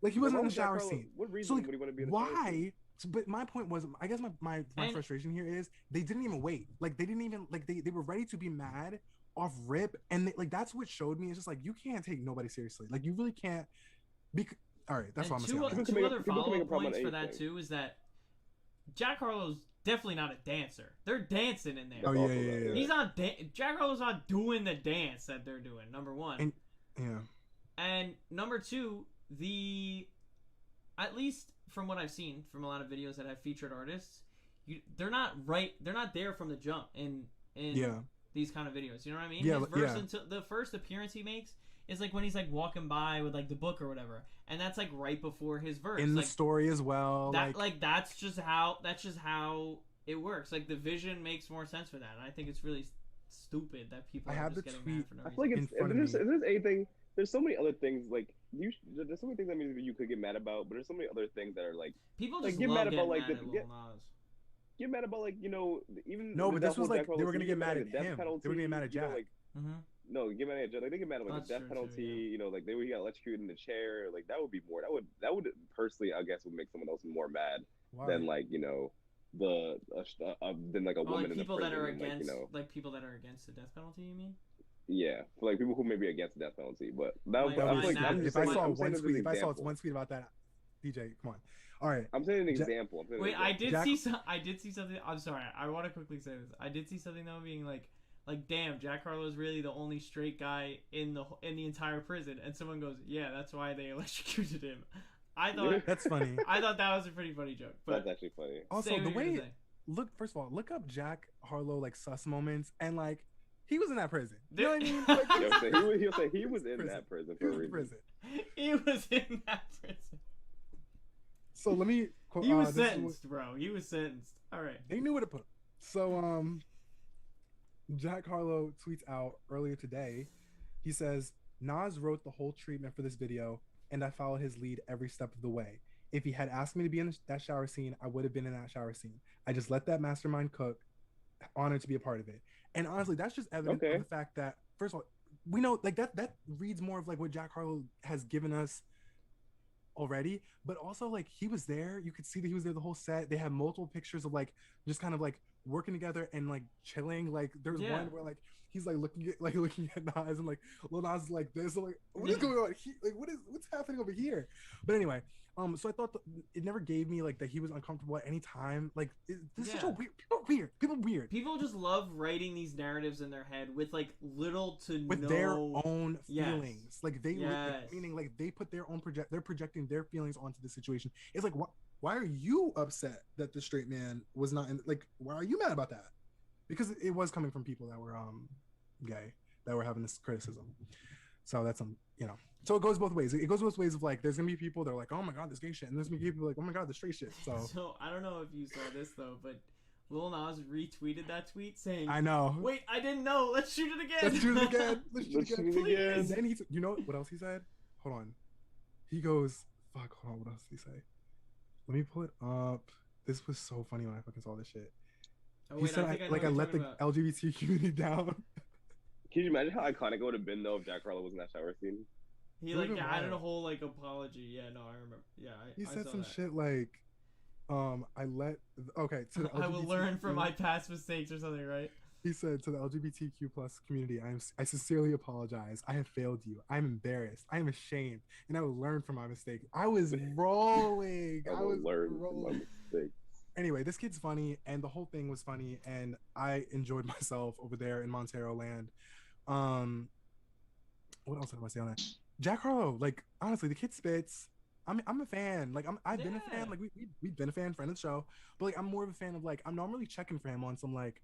in the shower scene. What reason So like, would he want to be in the shower scene? why? So, but my point was, I guess my frustration here is they didn't even wait. Like they didn't even like they were ready to be mad off rip, and like that's what showed me. It's just like you can't take nobody seriously. Like you really can't. All right, that's what I'm two, saying. two other people can make a follow-up problem points on for that anything. too is that Jack Harlow's definitely not a dancer. They're dancing in there. Oh yeah. He's not. Jack Harlow's not doing the dance that they're doing. Number one. And number two, at least from what I've seen from a lot of videos that have featured artists, they're not there from the jump in these kind of videos. You know what I mean? Yeah, His verse until the first appearance he makes is like when he's like walking by with like the book or whatever, and that's like right before his verse. In the like, story as well. That's just how it works. Like the vision makes more sense for that, and I think it's really stupid that people are just getting mad for no I reason. feel like in front of if there's anything, there's so many other things like there's so many things that maybe you could get mad about, but there's so many other things that are like People like, just get love mad getting about, like, mad the- at Lil get- Nas. get mad about like even No, with but this that was whole like Jack they were Harlow gonna thing, get mad at the death him. penalty, They were gonna get mad at Jack. like, Mm-hmm. no, get mad at Jack. Like they get mad at like That's the death true, penalty. yeah. Like he got electrocuted in the chair. Like that would be more. That would personally, I guess, would make someone else more mad Why? than like than like a Oh, woman like in the people prison. that are and, like, against, like people that are against the death penalty. You mean? yeah, for like people who may be against the death penalty. But that, Like, I feel fine, like that- I'm just if I saying. saw I'm saying one as an tweet, if I saw example. one tweet about that, DJ, come on. All right. I'm saying an Ja- example. I'm saying an Wait, I example. did Jack- see some. I did see something. I'm sorry. I want to quickly say this. I did see something though, being like, damn, Jack Harlow is really the only straight guy in the entire prison, and someone goes, yeah, that's why they electrocuted him. I thought That's funny. I thought that was a pretty funny joke. But That's actually funny. Also, say what the you're gonna way say. look, first of all, look up Jack Harlow like sus moments, and like he was in that prison. You know what I mean? Like, He'll say he was in that prison he for was a in reason. prison. He was in that prison. So let me. He was this is sentenced, bro. He was sentenced. All right. They knew where to put him. So Jack Harlow tweets out earlier today. He says, Nas wrote the whole treatment for this video, and I followed his lead every step of the way. If he had asked me to be in that shower scene, I would have been in that shower scene. I just let that mastermind cook. Honored to be a part of it. And honestly, that's just evidence of the fact that, first of all, we know like that reads more of like what Jack Harlow has given us already, but also like he was there. You could see that he was there the whole set. They had multiple pictures of like just kind of like working together and like chilling. Like there's one where like he's like looking at Nas, and like Lil Nas is like this. I'm like, what is going on? Like what's happening over here? But anyway, so I thought it never gave me like that he was uncomfortable at any time. Like this is such a people weird. People just love writing these narratives in their head with like little to with no their own feelings. Yes. Like they Yes. meaning like they put their own they're projecting their feelings onto the situation. It's like why are you upset that the straight man was not in, like why are you mad about that? Because it was coming from people that were gay, that were having this criticism. So that's so it goes both ways. It goes both ways of like there's gonna be people that are like, oh my god, this gay shit, and there's gonna be people like, oh my god, the straight shit. So I don't know if you saw this though, but Lil Nas retweeted that tweet saying, I know. Wait, I didn't know. Let's shoot it again. Let's shoot it again. Let's shoot it again. again. And then you know what else he said? Hold on. He goes, fuck, hold on, what else did he say? Let me pull it up. This was so funny when I fucking saw this shit. Oh, He wait, said, I think I know like, what I you're let the talking about. LGBT community down. Can you imagine how iconic it would have been though if Jack Harlow was in that shower scene? He It like would've been added a wild. whole like apology. Yeah, no, I remember. Yeah, He I said saw some that. shit like, okay, to the I will learn from LGBTQ my past mistakes or something, right? He said to the LGBTQ plus community, I sincerely apologize. I have failed you. I'm embarrassed. I am ashamed, and I will learn from my mistake. I was rolling. I will learn from my mistake. Anyway, this kid's funny, and the whole thing was funny, and I enjoyed myself over there in Montero land. What else did I say on that? Jack Harlow, like honestly, the kid spits. I'm a fan. Like I've been a fan. Like we've been a friend of the show, but like I'm more of a fan of like I'm normally checking for him on some like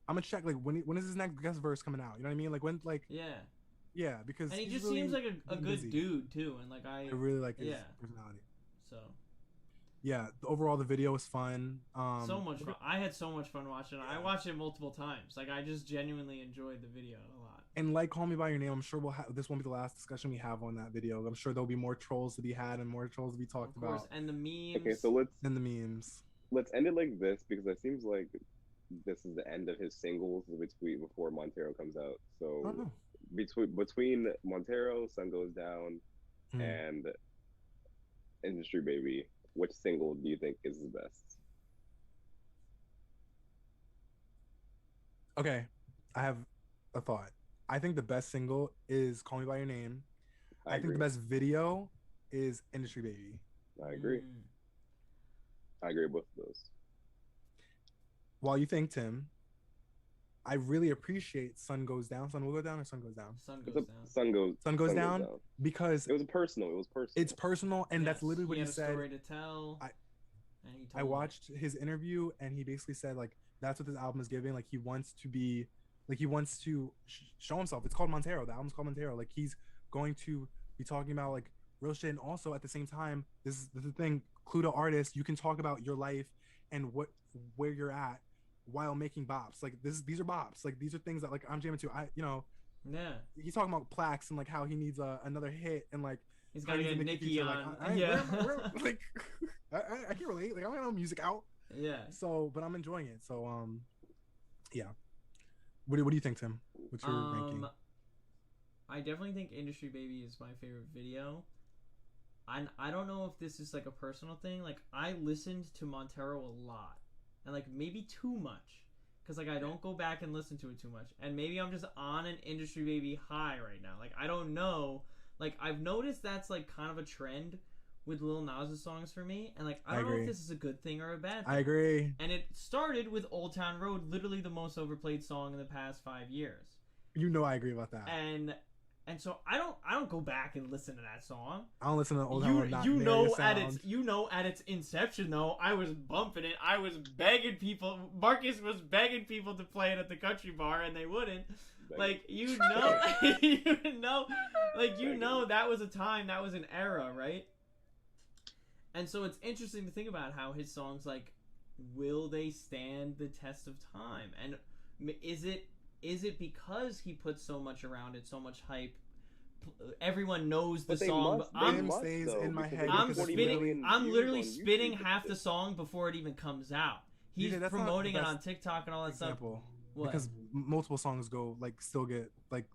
I'm gonna check like when is his next guest verse coming out? You know what I mean? Like when like yeah because And he he's just really seems like a good busy. dude too, and like I really like his personality. So Yeah, overall the video was fun. so much fun. I had so much fun watching it. I watched it multiple times. Like I just genuinely enjoyed the video a lot. And like Call Me by Your Name, I'm sure this won't be the last discussion we have on that video. I'm sure there'll be more trolls to be had and more trolls to be talked Of course, about. and the memes. Okay, so And the memes. let's end it like this because it seems like this is the end of his singles before Montero comes out. So between Montero, Sun Goes Down, and Industry Baby, which single do you think is the best? Okay, I have a thought. I think the best single is Call Me by Your Name. I think the best video is Industry Baby. I agree. I agree with both of those. While you think, Tim, I really appreciate Sun Goes Down. Sun Will Go Down or Sun Goes Down? Sun Goes Down. Sun goes down because it was personal. It was personal. It's personal, and that's literally what he had a said. Story to tell. I watched his interview, and he basically said like that's what this album is giving. Like he wants to be, like he wants to show himself. It's called Montero. The album's called Montero. Like he's going to be talking about like real shit, and also at the same time, this is the thing. Cluedo artist, you can talk about your life and where you're at while making bops. Like these are bops. Like these are things that like I'm jamming to. He's talking about plaques and like how he needs another hit and like he's got to get Nicki on. Like I can't relate. Like I don't have no music out. Yeah. So, but I'm enjoying it. So, yeah. What do you think, Tim? What's your ranking? I definitely think Industry Baby is my favorite video. I don't know if this is like a personal thing. Like I listened to Montero a lot and like maybe too much, because like I don't go back and listen to it too much, and maybe I'm just on an industry baby high right now. Like I don't know. Like I've noticed that's like kind of a trend with Lil Nas' songs for me, and like I don't know if this is a good thing or a bad thing. I agree. And it started with Old Town Road, literally the most overplayed song in the past 5 years. You know I agree about that. And so I don't go back and listen to that song. I don't listen to Old Town Road. You know at its inception though, I was bumping it. I was begging people. Marcus was begging people to play it at the country bar, and they wouldn't. Like you know, you know that was a time, that was an era, right? And so it's interesting to think about how his songs, like, will they stand the test of time? And is it because he put so much around it, so much hype? Everyone knows the song, but I'm literally spinning half the song before it even comes out. He's promoting it on TikTok and all that stuff. What? Because multiple songs go like still get like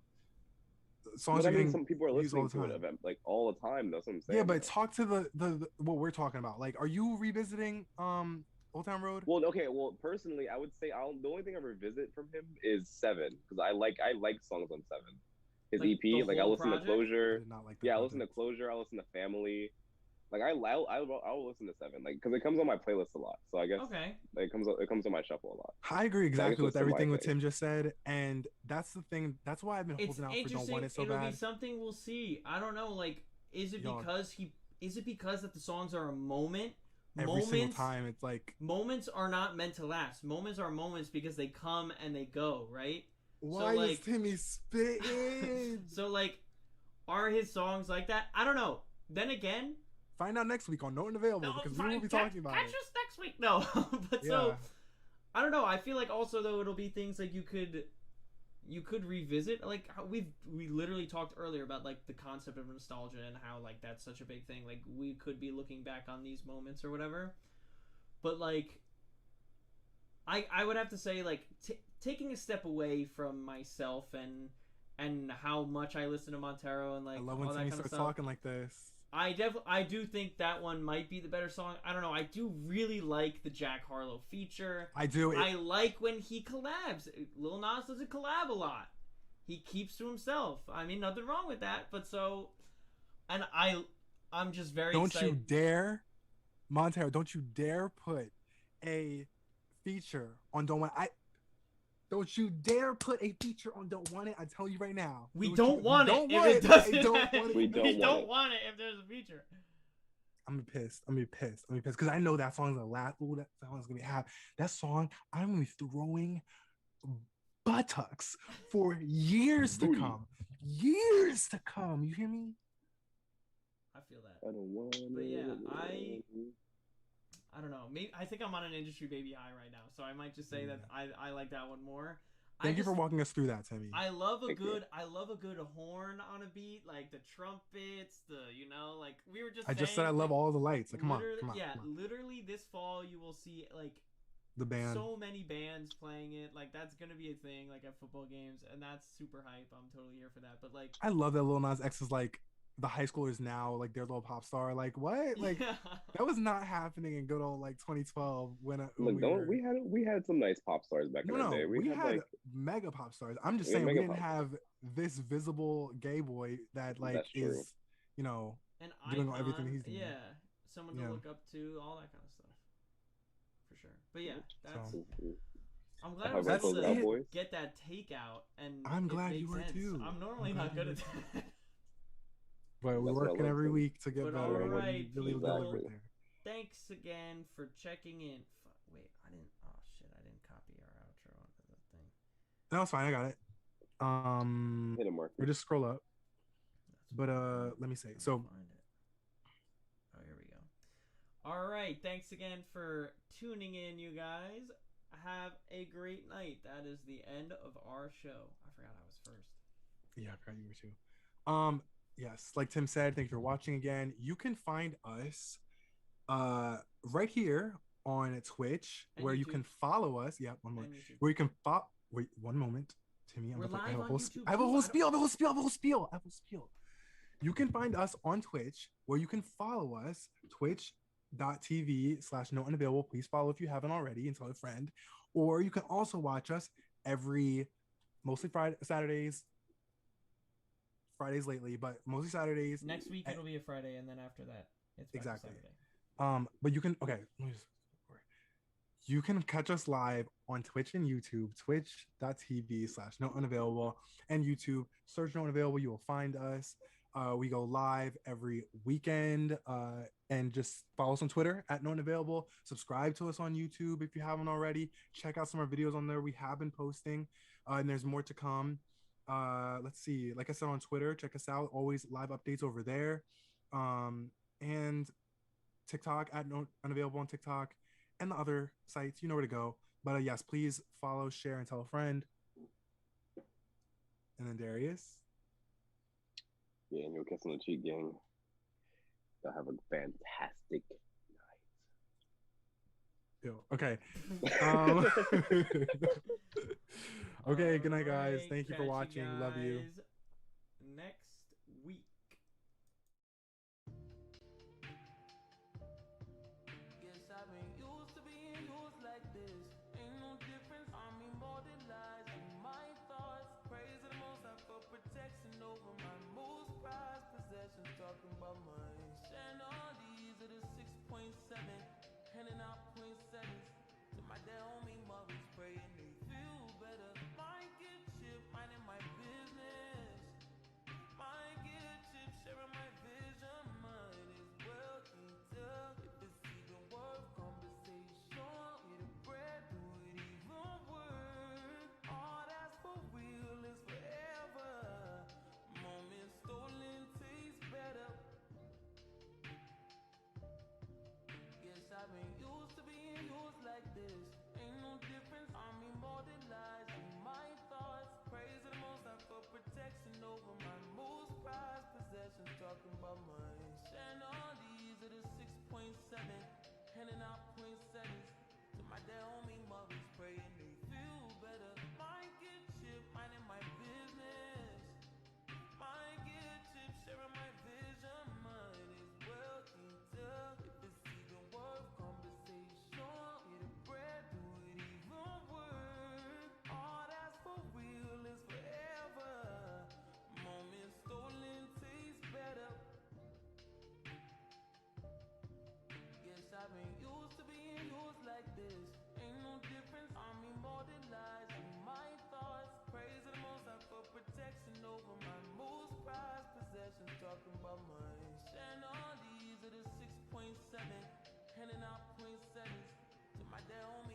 songs. But I mean, some people are listening to it like all the time. That's what I'm saying. Yeah, but talk to the what we're talking about. Like, are you revisiting Old Town Road? Well, okay. Well, personally, I would say the only thing I revisit from him is 7, because I like songs on 7. His like EP, like I listen to Closure. I did not like that I project. listen to Closure. I listen to Family. Like I'll listen to 7, like because it comes on my playlist a lot. So I guess it comes on my shuffle a lot. I agree exactly with everything what Tim just said, and that's the thing. That's why I've been holding out for Don't Want It so bad. It'll be something we'll see. I don't know. Like, is it because that the songs are a moment? Every single time, it's like moments are not meant to last. Moments are moments because they come and they go, right? Why is Timmy spitting? So like, are his songs like that? I don't know. Then again. Find out next week on Known and Available, because we will be talking about it. Catch us next week. No, but so I don't know. I feel like also though it'll be things like you could revisit. Like we literally talked earlier about like the concept of nostalgia and how like that's such a big thing. Like we could be looking back on these moments or whatever. But like I would have to say like taking a step away from myself and how much I listen to Montero and like I love when Timmy starts talking like this. I do think that one might be the better song. I don't know. I do really like the Jack Harlow feature. I do. I like when he collabs. Lil Nas doesn't collab a lot. He keeps to himself. I mean, nothing wrong with that. But so, and I'm just very excited. Don't you dare, Montero, don't you dare put a feature on Don't Want It. Don't you dare put a feature on Don't Want It. I tell you right now. We don't want it if there's a feature. I'm gonna be pissed. Because I know that song's the last. Ooh, that song's gonna be happy. That song, I'm gonna be throwing buttocks for years to come. Years to come. You hear me? I feel that. I don't want it. But yeah, I don't know. Maybe I think I'm on an industry baby high right now, so I might just say that I like that one more. Thank you for walking us through that, Timmy. I love a good horn on a beat, like the trumpets, like we were just. I just said I love all the lights. Like, come on. Yeah, literally this fall you will see like the band. So many bands playing it. Like that's gonna be a thing, like at football games, and that's super hype. I'm totally here for that. But like, I love that Lil Nas X is like the high schoolers now, like their little pop star. Like what? Like that was not happening in good old like 2012 when we had some nice pop stars back in the day. We had like mega pop stars. I'm just saying we didn't have this visible gay boy that like is doing everything he's doing. Yeah, someone to look up to, all that kind of stuff. For sure. But yeah, that's. I'm glad I was able to get that takeout, and I'm glad you were too. I'm normally not good at that. But we're working every week to get better. All right, really people, thanks again for checking in. Wait, I didn't copy our outro onto the thing. No, it's fine. I got it. Hit him, Mark. We just scroll up. But let me see. So. Oh, here we go. All right, thanks again for tuning in, you guys. Have a great night. That is the end of our show. I forgot I was first. Yeah, I forgot you were too. Yes, like Tim said, thank you for watching again. You can find us right here on Twitch, and where YouTube. You can follow us. Yeah, one moment. Where you can follow. Wait, one moment, Timmy. I have a whole spiel. You can find us on Twitch, where you can follow us. Twitch twitch.tv/no unavailable. Please follow if you haven't already and tell a friend. Or you can also watch us every mostly Fridays lately, but mostly Saturdays. Next week it'll be a Friday, and then after that it's back Exactly. to Saturday. But you can you can catch us live on Twitch and YouTube, twitch.tv/no unavailable, and YouTube. Search No Unavailable, you will find us. We go live every weekend, and just follow us on Twitter at No Unavailable. Subscribe to us on YouTube if you haven't already. Check out some of our videos on there. We have been posting, and there's more to come. Let's see. Like I said on Twitter, check us out. Always live updates over there. And TikTok at No Unavailable on TikTok, and the other sites. You know where to go. But yes, please follow, share, and tell a friend. And then Darius. Yeah, and you'll catch on the cheat gang. Y'all have a fantastic night. Ew. Okay. Okay. Good night, guys. Alright, Thank you for catch watching. Love you. guys next week. Yes, I've been used to being used like this. Ain't no difference on me more than lies in my thoughts. Praise the most I for protection over my most prized possessions. Talking about mine. And all these are the 6.7. Handing out .7s to my dad, homie, mothers praying they feel better. Might get chipped, minding my business. Might get chipped, sharing my vision. Might as well can't tell if it's even worth conversation. Get a bread, do it even work. All that's for real is forever. Moments stolen taste better. Yes, I've been used to being used like this. Ain't no difference on me more than lies in my thoughts. Praise the most I for protection over my most prized possessions. Talking about mine. And all these are the 6.7. Handing out .7s to my dad, homie, mothers praying they feel better. Might get chipped, minding my business. Might get chipped, sharing my vision. Might as well can't tell if it's even worth conversation. Get a bread, do it even work. All that's for real is forever. Moments stolen taste better. Yes, I've been used to being used like this. Ain't no difference on me more than lies in my thoughts. Praise the most I for protection over my most prized possessions. Talking about mine. And all these are the 6.7. Handing out .7s to my dad, homie.